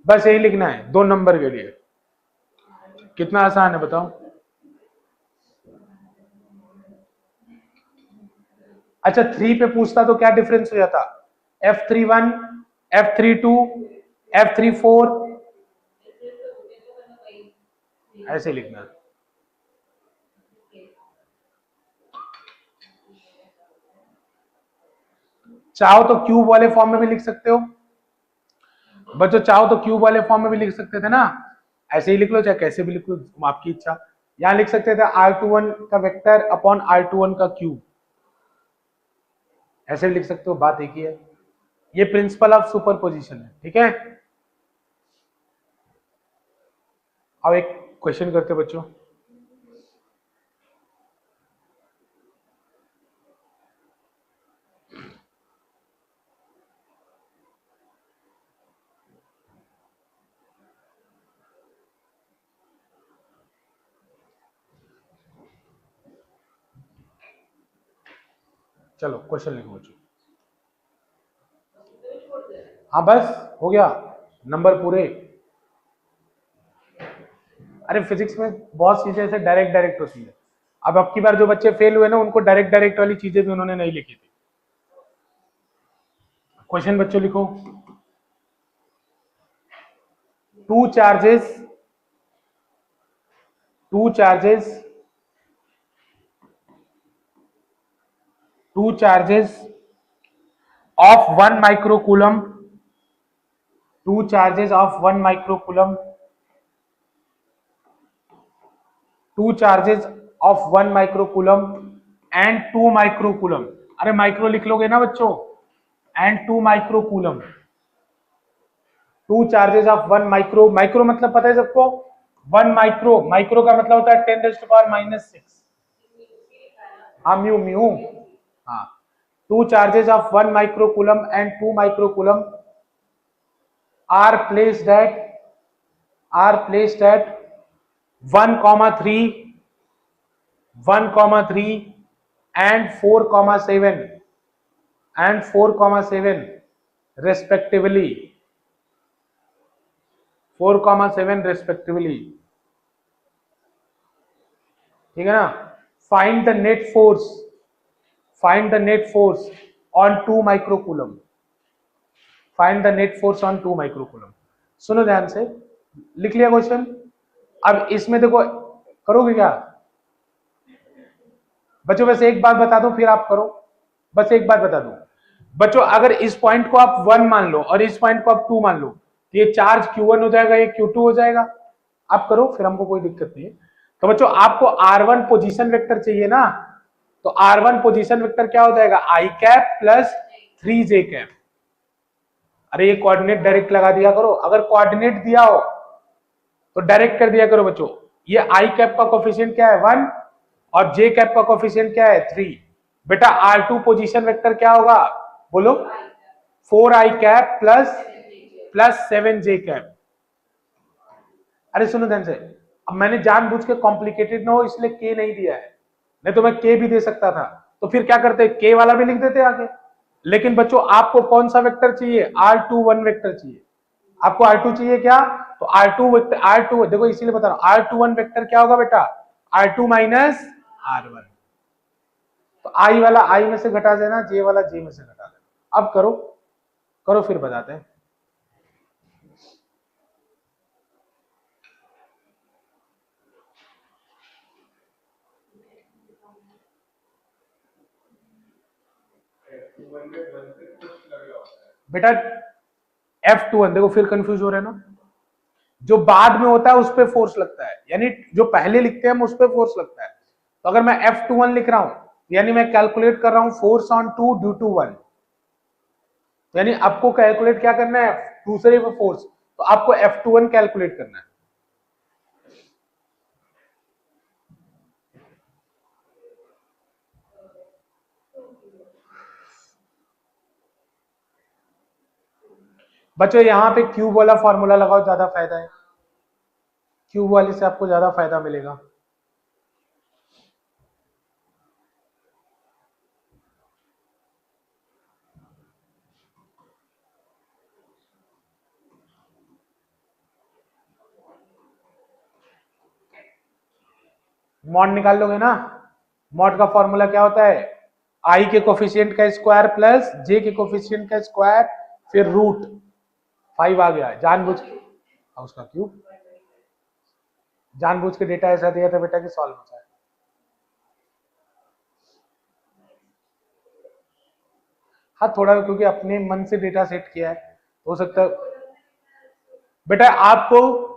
Speaker 1: बस यही लिखना है 2 नंबर के लिए। कितना आसान है बताओ? अच्छा 3 पे पूछता तो क्या डिफरेंस हो जाता? F31, F32, F34 ऐसे लिखना। चाहो तो क्यूब वाले फॉर्म में भी लिख सकते हो बच्चों, चाहो तो क्यूब वाले फॉर्म में भी लिख सकते थे ना, ऐसे ही लिख लो चाहे कैसे भी लिख लो, आपकी इच्छा। यहां लिख सकते थे R21 का वेक्टर अपॉन R21 का क्यूब, ऐसे भी लिख सकते हो, बात एक ही है। ये प्रिंसिपल ऑफ सुपरपोजिशन है, ठीक है। अब एक क्वेश्चन करते बच्चों। चलो क्वेश्चन लिखो बच्चों। हाँ बस हो गया, नंबर पूरे। अरे फिजिक्स में बहुत चीजें ऐसे डायरेक्ट डायरेक्ट होती है। अब की बार जो बच्चे फेल हुए ना, उनको डायरेक्ट डायरेक्ट वाली चीजें भी उन्होंने नहीं लिखी थी। क्वेश्चन बच्चों लिखो। Two charges two charges of 1 microcoulomb, 2 charges of 1 microcoulomb, 2 charges of 1 microcoulomb and 2 microcoulomb। अरे माइक्रो लिख लोगे ना बच्चों, and 2 microcoulomb। 2 charges of 1 micro, micro मतलब पता है सबको? 1 माइक्रो, माइक्रो का मतलब होता है 10⁻⁻⁶। हाँ म्यू म्यू। हाँ, 2 charges of 1 microcoulomb and 2 microcoulomb are placed at 1,3, 1,3 and 4,7 respectively, 4,7 respectively, ठीक है ना। Find the net force, find the net force on 2 microcoulomb, find the net force on 2 microcoulomb. सुनो ध्यान से, लिख लिया क्वेश्चन। अब इसमें देखो, करोगे क्या बच्चों? बस एक बात बता दो फिर आप करो, बस एक बात बता दो बच्चों। अगर इस पॉइंट को आप 1 मान लो और इस पॉइंट को आप 2 मान लो, तो ये चार्ज Q1 हो जाएगा, ये Q2 हो जाएगा। आप करो फिर, हमको कोई दिक्कत नहीं है। तो बच्चों आपको R1 पोजीशन वेक्टर चाहिए ना, तो R1 पोजीशन वेक्टर क्या हो जाएगा? I cap plus 3J cap. अरे ये कोऑर्डिनेट डायरेक्ट लगा दिया करो, अगर कोऑर्डिनेट दिया हो तो डायरेक्ट कर दिया करो बच्चों। ये I कैप का कोफिशिएंट क्या है? 1 और J कैप का कोफिशिएंट क्या है? 3। बेटा R2 पोजीशन वेक्टर क्या होगा? बोलो। 4I cap plus 7J cap. अरे सुनो ध्यान से, अब मैंने जानबूझ के कॉम्प्लिकेटेड ना हो इसलिए K नहीं दिया है, नहीं तो मैं K भी दे सकता था। तो फिर क्या करते? K वाला भी लिख देते आगे। लेकिन बच्चों आपको कौन सा वेक्टर चाहिए? R21 वेक्टर चाहिए। आपको R2 चाहिए क्या? तो R2 वेक्टर, R2 देखो इसीलिए बता रहा हूं, R21 वेक्टर क्या होगा बेटा? R2 minus R1। तो I वाला I में से घटा देना, J वाला J में से घटा देना। अब करो, करो फिर बताते हैं। बेटा F21 देखो, फिर कंफ्यूज हो रहे हैं ना। जो बाद में होता है उस पर फोर्स लगता है, यानी जो पहले लिखते हैं हम उस पर फोर्स लगता है। तो अगर मैं F21 लिख रहा हूं यानी मैं कैलकुलेट कर रहा हूं फोर्स ऑन 2 ड्यू टू 1, यानी आपको कैलकुलेट क्या करना है दूसरे पे फोर्स, तो आपको F21 कैलकुलेट करना है। बच्चों यहां पे क्यूब वाला फॉर्मूला लगाओ, ज्यादा फायदा है, क्यूब वाले से आपको ज्यादा फायदा मिलेगा। मॉड निकाल लोगे ना, मॉड का फॉर्मूला क्या होता है, आई के कोफिशिएंट का स्क्वायर प्लस जे के कोफिशिएंट का स्क्वायर फिर रूट 5 आ गया, जानबूझ के उसका क्यूब, जानबूझ के डेटा ऐसा दिया था बेटा कि सॉल्व हो जाए। हाँ थोड़ा, क्योंकि अपने मन से डेटा सेट किया है, हो सकता है बेटा आपको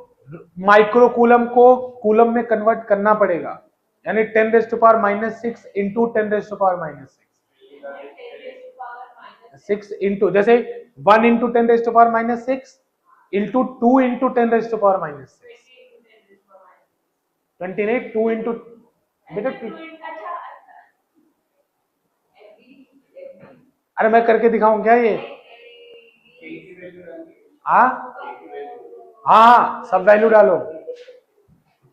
Speaker 1: माइक्रो कूलम को कूलम में कन्वर्ट करना पड़ेगा, यानी 10⁻⁻6 इंटू 10⁻⁻6 इंटू, जैसे 1 इंटू 10⁻⁻6 इंटू 2 इंटू 10⁻⁻6 28, 2 इंटू बेटा, अरे मैं करके दिखाऊं क्या ये, हाँ हाँ सब वैल्यू डालो,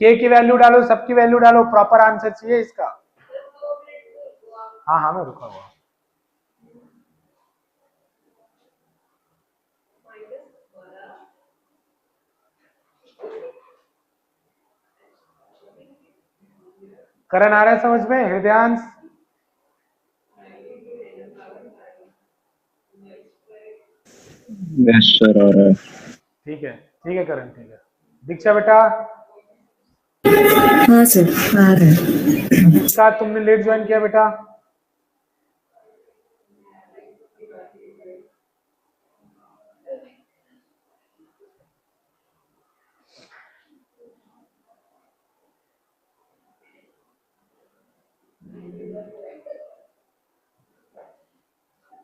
Speaker 1: के की वैल्यू डालो, सबकी वैल्यू डालो, प्रॉपर आंसर चाहिए इसका। हाँ हाँ मैं रुका हुआ, करण आ रहा है समझ में, हृदयांश
Speaker 2: यस सर आ रहा है।
Speaker 1: ठीक है करण, ठीक है। दीक्षा बेटा,
Speaker 3: हाँ सर आ रहा है।
Speaker 1: दीक्षा तुमने लेट ज्वाइन किया बेटा,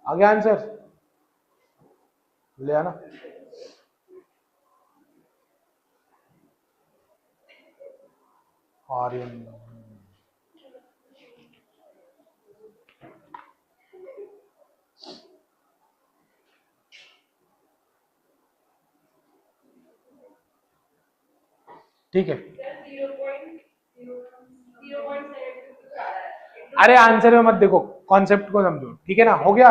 Speaker 1: आ गया आंसर, ले आना। आर्यन, ठीक है। अरे आंसर में मत देखो, कॉन्सेप्ट को समझो, ठीक है ना, हो गया।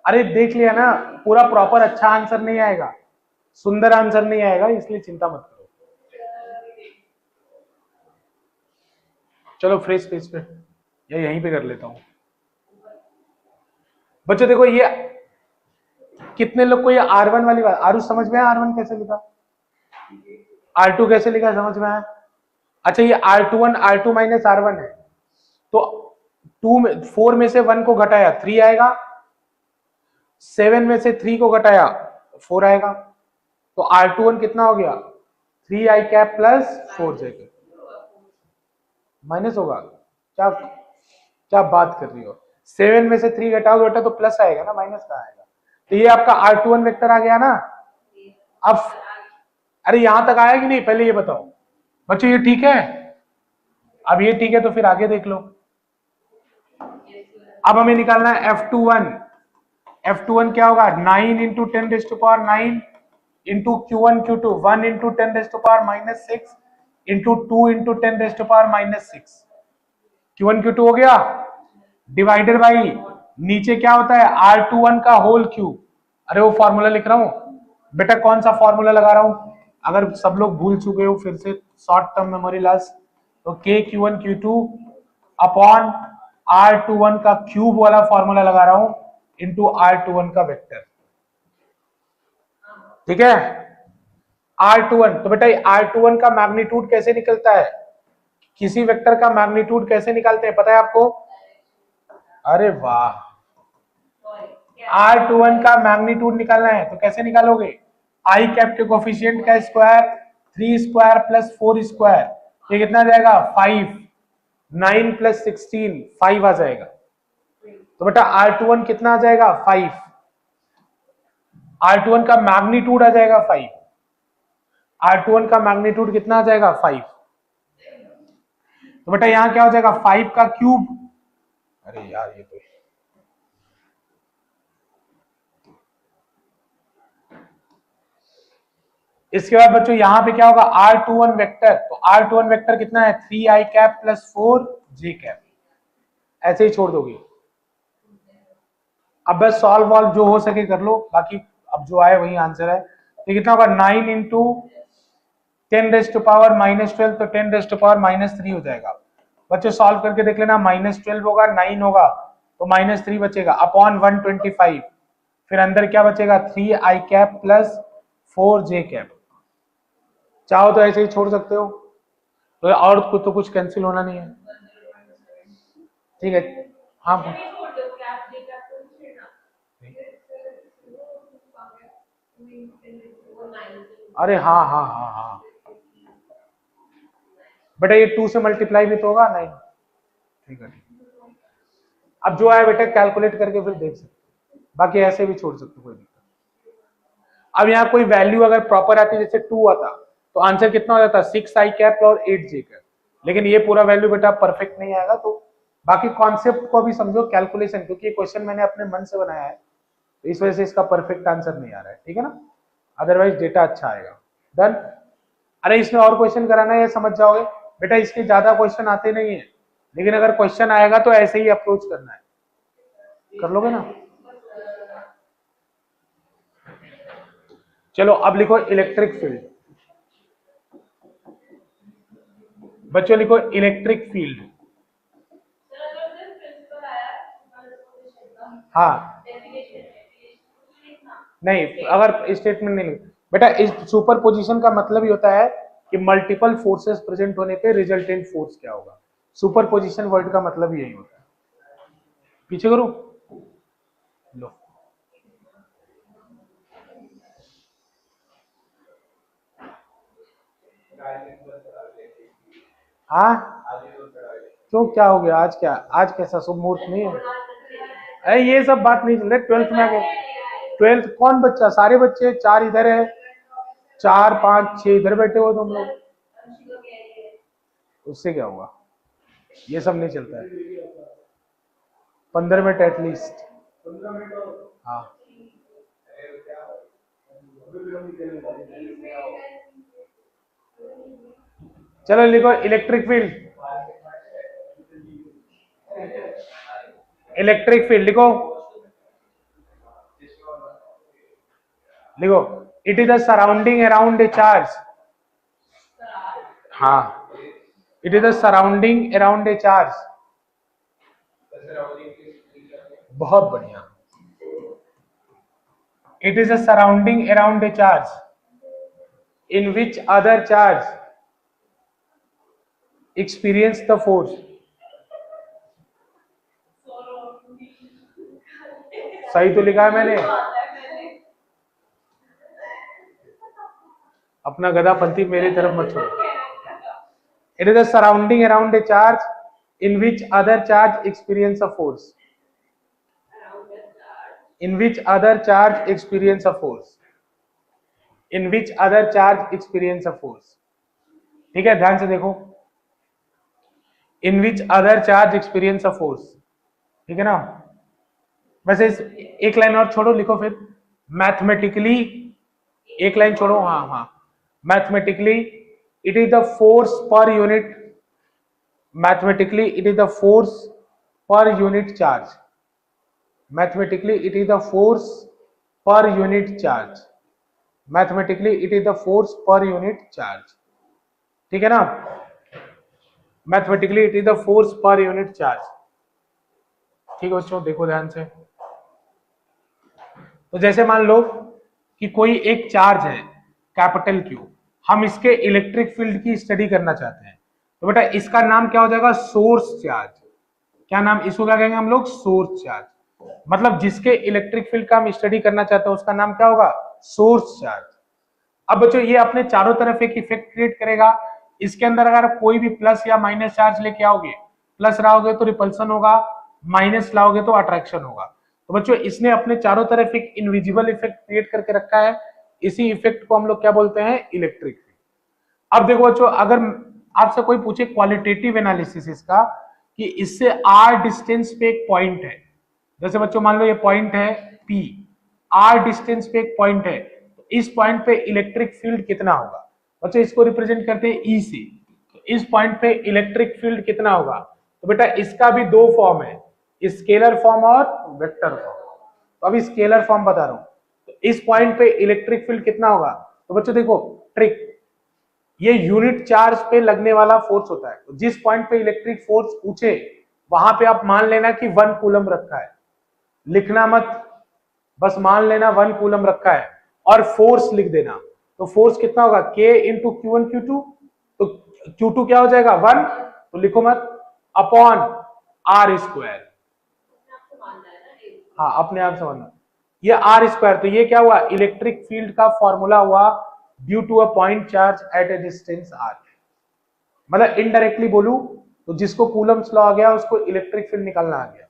Speaker 1: अरे देख लिया ना, पूरा प्रॉपर अच्छा आंसर नहीं आएगा, सुंदर आंसर नहीं आएगा, इसलिए चिंता मत करो। चलो फ्रेश पेज पे या यहीं पे कर लेता हूं। बच्चों देखो ये कितने लोग को ये R1 वाली बात, आरुष समझ में आया R1 कैसे लिखा, R2 कैसे लिखा समझ में आया। अच्छा ये R21 R2 माइनस R1 है, तो 2 में 4 में से 1 को घटाया 3 आएगा, 7 में से 3 को घटाया 4 आएगा, तो R21 कितना हो गया 3i cap plus 4j minus होगा, क्या क्या बात कर रही हो, 7 में से 3 घटाओगे बेटा तो प्लस आएगा ना, माइनस का आएगा, तो ये आपका R21 वेक्टर आ गया ना। अब अरे यहां तक आया कि नहीं पहले ये बताओ बच्चों, ये ठीक है, अब ये ठीक है तो फिर आगे देख लो। अब हमें निकालना है F21, F21 क्या होगा 9 into 10⁻⁹ into Q1 Q2 1 into 10⁻⁻6 into 2 into 10⁻⁻6, Q1 Q2 हो गया, डिवाइडेड बाई नीचे क्या होता है R21 का होल क्यूब, अरे वो फॉर्मूला लिख रहा हूं बेटा, कौन सा फॉर्मूला लगा रहा हूं, अगर सब लोग भूल चुके हो फिर से शॉर्ट टर्म मेमोरी लॉस, तो के Q1 Q2 अपॉन R21 का क्यूब वाला फॉर्मूला लगा रहा हूं इंटू R21 का वेक्टर, ठीक है। R21 तो बेटा R21 का मैग्नीट्यूड कैसे निकलता है, किसी वेक्टर का मैग्नीट्यूड कैसे निकालते हैं पता है आपको, अरे वाह, R21 का मैग्नीट्यूड निकालना है तो कैसे निकालोगे, आई कैप के कोफिशिएंट का स्क्वायर 3 स्क्वायर प्लस 4 स्क्वायर, ये कितना जाएगा 5, 9 + 16 5 आ जाएगा। तो बेटा R21 कितना आ जाएगा 5। R21 का मैग्नीट्यूड आ जाएगा 5। R21 का मैग्नीट्यूड कितना आ जाएगा 5। तो बेटा यहां क्या हो जाएगा 5 का क्यूब। अरे यार ये तो इसके बाद बच्चों यहां पे क्या होगा R21 वेक्टर। तो R21 वेक्टर कितना है 3i कैप + 4j कैप। ऐसे ही छोड़ दोगे। अब बस सॉल्व वॉल्व जो हो सके कर लो, बाकी अब जो आए वही आंसर है। तो कितना होगा 9 × 10⁻⁻12 तो 10⁻³ हो जाएगा। बच्चों सॉल्व करके देख लेना, -12 होगा 9 होगा तो -3 बचेगा अपॉन 125। फिर अंदर क्या बचेगा 3i कैप + 4j कैप। चाहो तो ऐसे ही छोड़ सकते हो, तो और तो कुछ कैंसिल होना नहीं है। ठीक है हाँ अरे हाँ हाँ हाँ हाँ बेटा ये 2 से मल्टीप्लाई भी तो होगा 9। ठीक है अब जो आया बेटा कैलकुलेट करके फिर देख सकते, बाकी ऐसे भी छोड़ सकते कोई दिक्कत। अब यहाँ कोई वैल्यू अगर प्रॉपर आती जैसे 2 आता तो आंसर कितना हो जाता 6i कैप और 8j कैप। लेकिन ये पूरा वैल्यू बेटा परफेक्ट नहीं आएगा। तो बाकी कॉन्सेप्ट को भी समझो कैलकुलेशन, क्योंकि ये क्वेश्चन मैंने अपने मन से बनाया है तो इस वजह से इसका परफेक्ट आंसर नहीं आ रहा है। ठीक है ना, अदरवाइज डेटा अच्छा आएगा। डन। अरे इसमें और क्वेश्चन कराना है ये समझ जाओगे बेटा, इसके ज्यादा क्वेश्चन आते नहीं है, लेकिन अगर क्वेश्चन आएगा तो ऐसे ही अप्रोच करना है। कर लोगे ना। चलो अब लिखो इलेक्ट्रिक फील्ड। बच्चों लिखो इलेक्ट्रिक फील्ड। हाँ नहीं, अगर स्टेटमेंट नहीं बेटा, इस सुपर पोजिशन का मतलब ही होता है कि मल्टीपल फोर्सेस प्रेजेंट होने पे रिजल्टेंट फोर्स क्या होगा। सुपर पोजिशन वर्ड का मतलब यही होता है। पीछे करो लो। हाँ क्यों क्या हो गया आज? क्या आज कैसा शुभ मुहूर्त नहीं है? अरे ये सब बात नहीं चल रही 12th में आगे। 12th कौन बच्चा? सारे बच्चे 4 इधर है, 4 5 6 इधर बैठे हो तुम लोग, उससे क्या होगा? ये सब नहीं चलता है। 15 मिनट एटलीस्ट। हाँ चलो लिखो इलेक्ट्रिक फील्ड। इलेक्ट्रिक फील्ड लिखो, लिखो it is the surrounding around a charge. हाँ it is the surrounding around a charge. बहुत बढ़िया। It is the surrounding around a charge in which other charge experience the force। सही तो लिखा है मैंने, अपना गधापंथी मेरी तरफ मत छोड़ो। It is the surrounding around a charge in which other charge experience a force। In which other charge experience a force। In which other charge experience a force। ठीक है ध्यान से देखो, in which other charge experience a force। ठीक है ना। वैसे एक लाइन और छोड़ो, लिखो फिर मैथमेटिकली। एक लाइन छोड़ो, हाँ हाँ mathematically it is the force per unit. Mathematically it is the force per unit charge. Mathematically it is the force per unit charge. Mathematically it is the force per unit charge. ठीक है ना, mathematically it is the force per unit charge. ठीक है बच्चों देखो ध्यान से। तो जैसे मान लो कि कोई एक चार्ज है कैपिटल Q, हम इसके इलेक्ट्रिक फील्ड की स्टडी करना चाहते हैं, तो बेटा इसका नाम क्या हो जाएगा सोर्स चार्ज। क्या नाम इसको क्या कहेंगे हम लोग? Source charge. मतलब जिसके इलेक्ट्रिक फील्ड का हम स्टडी करना चाहते हैं उसका नाम क्या होगा? Source charge. अब बच्चों ये अपने चारों तरफ एक इफेक्ट क्रिएट करेगा। इसके अंदर अगर कोई भी प्लस या माइनस चार्ज लेके आओगे प्लस लाओगे तो रिपल्सन होगा, माइनस लाओगे तो अट्रैक्शन होगा। तो बच्चों इसने अपने चारों तरफ एक इनविजिबल इफेक्ट क्रिएट करके रखा है, इसी इफेक्ट को हम लोग क्या बोलते हैं, इलेक्ट्रिक फील्ड। अब देखो बच्चों, अगर आपसे कोई पूछे क्वालिटेटिव एनालिसिस इसका कि इससे आर डिस्टेंस पे एक पॉइंट है, जैसे बच्चों मान लो ये पॉइंट है P, आर डिस्टेंस पे एक पॉइंट है, तो इस पॉइंट पे इलेक्ट्रिक फील्ड कितना होगा। बच्चों इसको रिप्रेजेंट करते हैं E से, तो इस पॉइंट पे इलेक्ट्रिक फील्ड कितना होगा। तो बेटा इसका भी दो फॉर्म है, स्केलर फॉर्म और वेक्टर फॉर्म। तो अभी स्केलर फॉर्म बता रहा हूं, तो इस पॉइंट पे इलेक्ट्रिक फील्ड कितना होगा। तो बच्चों देखो ट्रिक, ये यूनिट चार्ज पे लगने वाला फोर्स होता है, तो जिस पॉइंट पे इलेक्ट्रिक फोर्स पूछे वहां पे आप मान लेना कि 1 कूलम रखा है, लिखना मत, बस मान लेना 1 कूलम रखा है और फोर्स लिख देना। तो फोर्स कितना होगा, K इंटू Q1 Q2, तो Q2 क्या हो जाएगा 1, तो लिखो मत, अपॉन R स्क्वायर। हाँ अपने आप समझना, ये R स्क्वायर, तो ये क्या हुआ, इलेक्ट्रिक फील्ड का फॉर्मूला हुआ due to a point charge at a distance R। मतलब इनडायरेक्टली बोलूं तो जिसको कूलम्स लॉ आ गया उसको इलेक्ट्रिक फील्ड निकालना आ गया।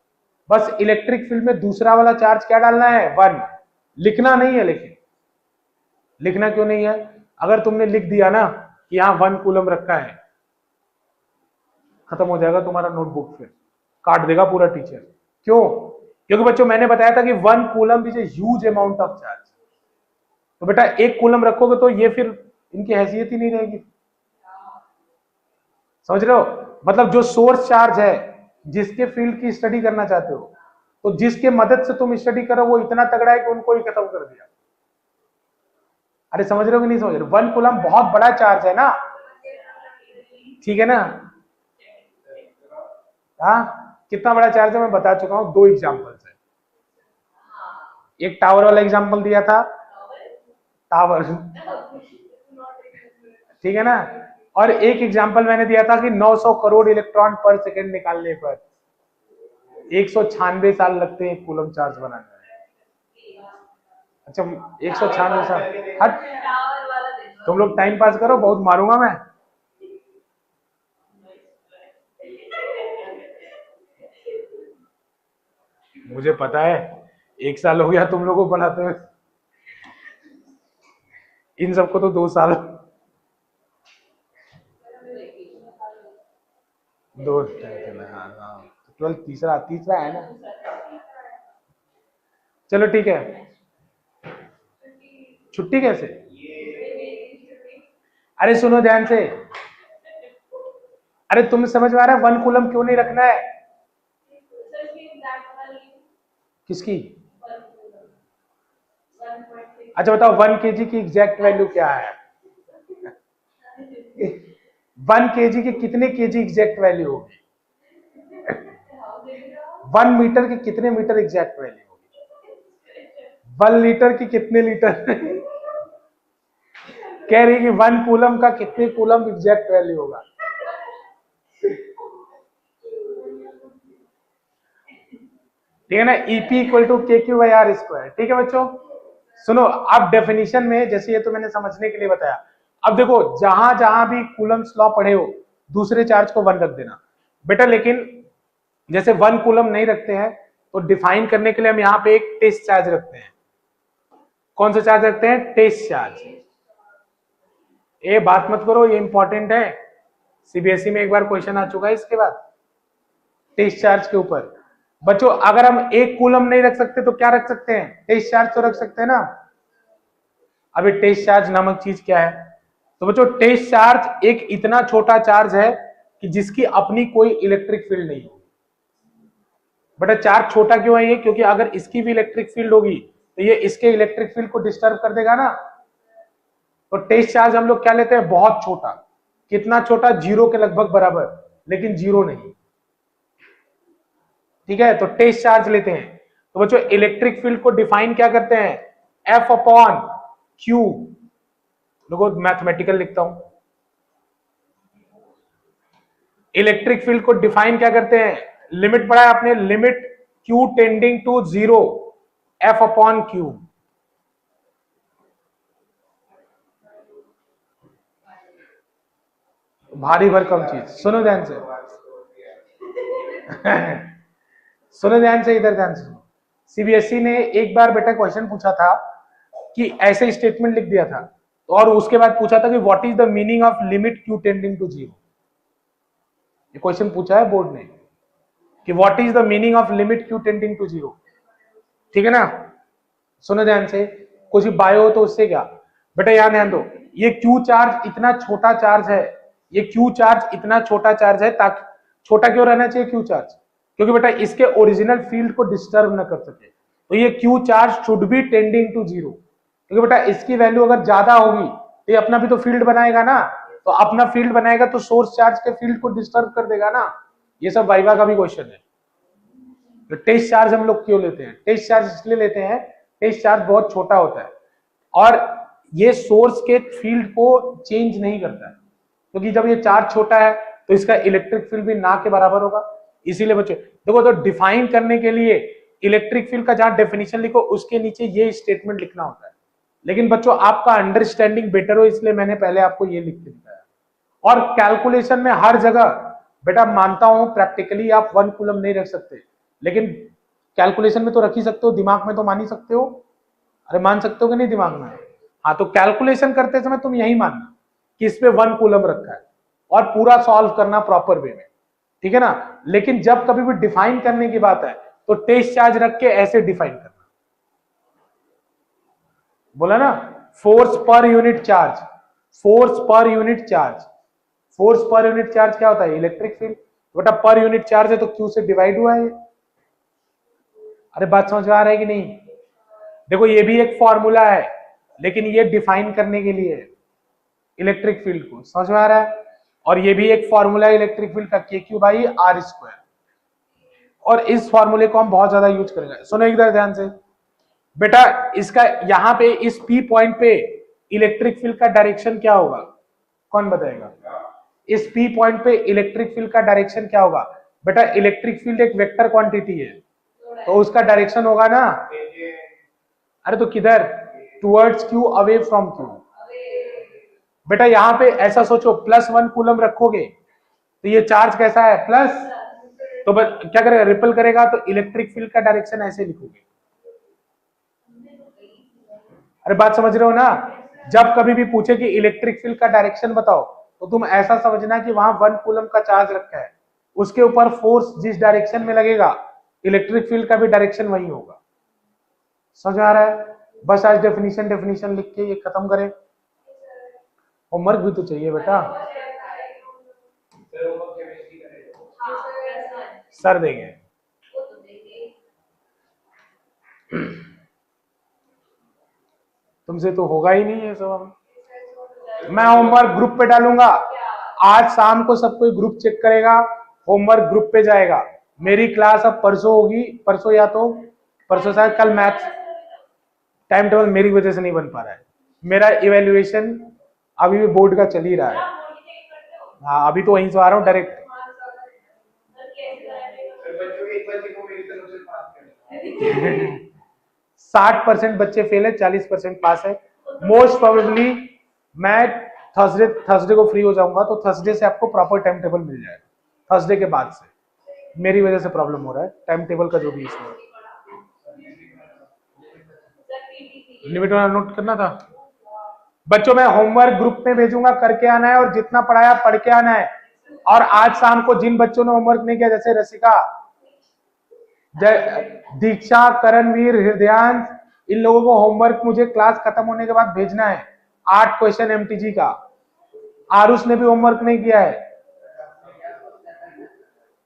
Speaker 1: बस इलेक्ट्रिक फील्ड में दूसरा वाला चार्ज क्या डालना है, 1, लिखना नहीं है। लेकिन लिखना क्यों नहीं है, अगर तुमने लिख दिया ना कि यहां 1 कूलम रखा है, खत्म हो जाएगा तुम्हारा नोटबुक, फिर काट देगा पूरा टीचर। क्यों, क्योंकि बच्चों मैंने बताया था कि 1 coulomb is a huge amount of charge. तो बेटा 1 कूलम रखोगे तो ये फिर इनकी हैसियत ही नहीं रहेगी, समझ रहे हो। मतलब जो सोर्स चार्ज है, जिसके फील्ड की स्टडी करना चाहते हो, तो जिसके मदद से तुम स्टडी करो वो इतना तगड़ा है कि उनको ही खत्म कर दिया। अरे समझ रहे हो कि नहीं समझ रहे हो, 1 कूलम बहुत बड़ा चार्ज है ना, ठीक है ना। हाँ कितना बड़ा चार्ज है मैं बता चुका हूं, 2 एग्जांपल्स है। एक टावर वाला एग्जांपल दिया था, टावर, ठीक है ना। और एक एग्जांपल मैंने दिया था कि 900 करोड़ इलेक्ट्रॉन पर सेकंड निकालने पर 196 साल लगते हैं कूलम चार्ज बनाने में। अच्छा 196 साल, हट, तुम लोग टाइम पास करो, बहुत मारूंगा मैं। मुझे पता है, 1 साल हो गया तुम लोगों को पढ़ाते हुए, इन सबको तो 2 साल, 2 हाँ हाँ, 12 तीसरा तीसरा है ना। चलो ठीक है, छुट्टी कैसे, अरे सुनो ध्यान से, अरे तुम्हें समझ में आ रहा है 1 कूलम क्यों नहीं रखना है। किसकी, अच्छा बताओ 1 kg की एग्जैक्ट वैल्यू क्या है, 1 kg की कितने kg एग्जैक्ट वैल्यू होगी, 1 मीटर की कितने मीटर एग्जैक्ट वैल्यू होगी, 1 लीटर की कितने लीटर कह रही कि 1 कूलम का कितने कूलम एग्जैक्ट वैल्यू होगा। ठीक है ना, ईपी इक्वल टू के क्यू बाई आर स्क्वायर। ठीक है बच्चों, सुनो अब डेफिनेशन में, जैसे ये तो मैंने समझने के लिए बताया, अब देखो जहां जहां भी कूलम्स लॉ पढ़े हो दूसरे चार्ज को 1 रख देना बेटा। लेकिन जैसे 1 कूलम नहीं रखते हैं तो डिफाइन करने के लिए हम यहाँ पे एक टेस्ट चार्ज रखते हैं। कौन सा चार्ज रखते हैं, टेस्ट चार्ज। ये बात मत करो, ये इंपॉर्टेंट है, सीबीएसई में एक बार क्वेश्चन आ चुका है इसके बाद, टेस्ट चार्ज के ऊपर। बच्चों अगर हम 1 कूलम नहीं रख सकते तो क्या रख सकते हैं, टेस्ट चार्ज तो रख सकते हैं ना। अभी टेस्ट चार्ज नामक चीज क्या है, तो बच्चों टेस्ट चार्ज एक इतना छोटा चार्ज है कि जिसकी अपनी कोई इलेक्ट्रिक फील्ड नहीं होगी। बेटा चार्ज छोटा क्यों है ये, क्योंकि अगर इसकी भी इलेक्ट्रिक फील्ड होगी तो ये इसके इलेक्ट्रिक फील्ड को डिस्टर्ब कर देगा ना। तो टेस्ट चार्ज हम लोग क्या लेते हैं, बहुत छोटा, कितना छोटा, 0 के लगभग बराबर, लेकिन 0 नहीं। ठीक है, तो टेस्ट चार्ज लेते हैं। तो बच्चों इलेक्ट्रिक फील्ड को डिफाइन क्या करते हैं, F अपॉन Q। देखो मैथमेटिकल लिखता हूं, इलेक्ट्रिक फील्ड को डिफाइन क्या करते हैं, लिमिट पढ़ा है आपने, limit Q tending to 0, F upon Q। भारी भरकम चीज, सुनो ध्यान से, सुनो ध्यान से, इधर ध्यान से सुनो। सीबीएसई ने एक बार बेटा क्वेश्चन पूछा था कि ऐसे स्टेटमेंट लिख दिया था, और उसके बाद पूछा था कि what is the meaning of limit q tending to zero. ये क्वेश्चन पूछा है बोर्ड ने कि what is the meaning of limit q tending to zero. ठीक है ना, सुनो ध्यान से। कुछ बायो तो उससे क्या बेटा, यहां ध्यान दो। ये क्यू चार्ज इतना छोटा चार्ज है, ये क्यू चार्ज इतना छोटा चार्ज है, ताकि छोटा क्यों रहना चाहिए क्यू चार्ज, क्योंकि बेटा इसके ओरिजिनल फील्ड को डिस्टर्ब ना कर सके। तो ये q charge should be tending to zero, क्योंकि बेटा इसकी वैल्यू अगर ज्यादा होगी तो ये अपना भी तो फील्ड बनाएगा ना, तो अपना फील्ड बनाएगा तो सोर्स चार्ज के फील्ड को डिस्टर्ब कर देगा ना। ये सब वाइवा का भी क्वेश्चन है। तो टेस्ट चार्ज हम लोग क्यों लेते हैं, टेस्ट चार्ज इसलिए लेते हैं, टेस्ट चार्ज बहुत छोटा होता है और ये सोर्स के फील्ड को चेंज नहीं करता है, क्योंकि जब ये चार्ज छोटा है तो इसका इलेक्ट्रिक फील्ड भी ना के बराबर होगा। इसीलिए बच्चों देखो, तो डिफाइन करने के लिए इलेक्ट्रिक फील्ड का जहां डेफिनेशन लिखो उसके नीचे ये स्टेटमेंट लिखना होता है। लेकिन बच्चों आपका अंडरस्टैंडिंग बेटर हो इसलिए मैंने पहले आपको ये लिख के दिखाया। और कैलकुलेशन में हर जगह बेटा मानता हूं प्रैक्टिकली आप 1 कूलम नहीं रख सकते, लेकिन कैलकुलेशन में तो रख ही सकते हो, दिमाग में तो मान ही सकते हो। अरे मान सकते हो कि नहीं दिमाग में? हाँ, तो कैलकुलेशन करते समय तुम यही मानना कि इस पे 1 कूलम रखा है और पूरा सॉल्व करना प्रॉपर वे में, ठीक है ना। लेकिन जब कभी भी डिफाइन करने की बात है तो टेस्ट चार्ज रख के ऐसे डिफाइन करना। बोला ना, force per unit charge, force per unit charge, force per unit charge क्या होता है? Electric field. बेटा पर यूनिट चार्ज है तो क्यू से डिवाइड हुआ है। अरे बात समझ में आ रहा है कि नहीं? देखो ये भी एक फॉर्मूला है, लेकिन ये डिफाइन करने के लिए है इलेक्ट्रिक फील्ड को, समझ में आ रहा है? और ये भी एक फॉर्मूला है इलेक्ट्रिक फील्ड का, के क्यू बाई आर स्क्वायर, और इस फॉर्मूले को हम बहुत ज्यादा यूज करेंगे। सुनो इधर ध्यान से बेटा, इसका यहां पे इस पी पॉइंट पे इलेक्ट्रिक फील्ड का डायरेक्शन क्या होगा? कौन बताएगा? इस पी पॉइंट पे इलेक्ट्रिक फील्ड का डायरेक्शन क्या होगा? बेटा इलेक्ट्रिक फील्ड एक वेक्टर क्वांटिटी है, तो उसका डायरेक्शन होगा ना, अरे तो किधर? Towards Q, away from Q. बेटा यहां पे ऐसा सोचो, +1 कूलम रखोगे तो ये चार्ज कैसा है? प्लस। तो क्या करेगा? रिपल करेगा, तो इलेक्ट्रिक फील्ड का डायरेक्शन ऐसे लिखोगे। अरे बात समझ रहे हो ना? जब कभी भी पूछे कि इलेक्ट्रिक फील्ड का डायरेक्शन बताओ, तो तुम ऐसा समझना कि वहां 1 कूलम का चार्ज रखा है, उसके ऊपर फोर्स जिस डायरेक्शन में लगेगा इलेक्ट्रिक फील्ड का भी डायरेक्शन वही होगा। समझ आ रहा है? बस आज डेफिनेशन लिख के ये खत्म करें। होमवर्क भी तो चाहिए बेटा, सर देंगे। तुमसे तो होगा ही नहीं ये सब। मैं होमवर्क ग्रुप पे डालूंगा, आज शाम को सब कोई ग्रुप चेक करेगा, होमवर्क ग्रुप पे जाएगा। मेरी क्लास अब परसों होगी, परसों या तो परसों शायद कल मैथ्स टाइम टेबल मेरी वजह से नहीं बन पा रहा है। मेरा इवेल्युएशन अभी भी बोर्ड का चल ही रहा है। हाँ अभी तो वहीं से आ रहा हूँ डायरेक्ट। 60% बच्चे फेल है, 40% पास है। मोस्ट प्रोबेबली मैं थर्सडे को फ्री हो जाऊंगा, तो थर्सडे से आपको प्रॉपर टाइम टेबल मिल जाएगा। थर्सडे के बाद से मेरी वजह से प्रॉब्लम हो रहा है टाइम टेबल का, जो भी इशू है। लिमिट नोट करना था बच्चों। मैं होमवर्क ग्रुप में भेजूंगा, करके आना है, और जितना पढ़ाया पढ़ के आना है। और आज शाम को जिन बच्चों ने होमवर्क नहीं किया, जैसे रसिका, दीक्षा, करणवीर, हृदयांश, इन लोगों को होमवर्क मुझे क्लास खत्म होने के बाद भेजना है। 8 क्वेश्चन एमटीजी का। आरुष ने भी होमवर्क नहीं किया है।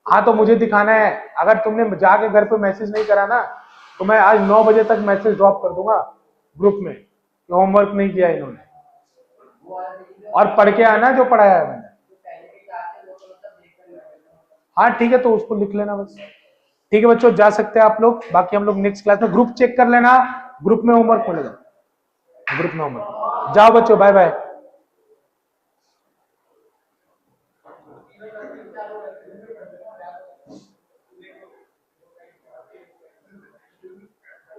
Speaker 1: हाँ तो मुझे दिखाना है। अगर तुमने जाके घर पे मैसेज नहीं करा ना, तो मैं आज 9 बजे तक मैसेज ड्रॉप कर दूंगा ग्रुप में कि होमवर्क नहीं किया इन्होंने, और पढ़ के आना जो पढ़ाया है मैंने। हाँ ठीक है, तो उसको लिख लेना बस। ठीक है बच्चों, जा सकते हैं आप लोग। बाकी हम लोग नेक्स्ट क्लास में ग्रुप चेक कर लेना, ग्रुप में होमवर्क मिलेगा, ग्रुप में होमवर्क। जाओ बच्चों, बाय बाय।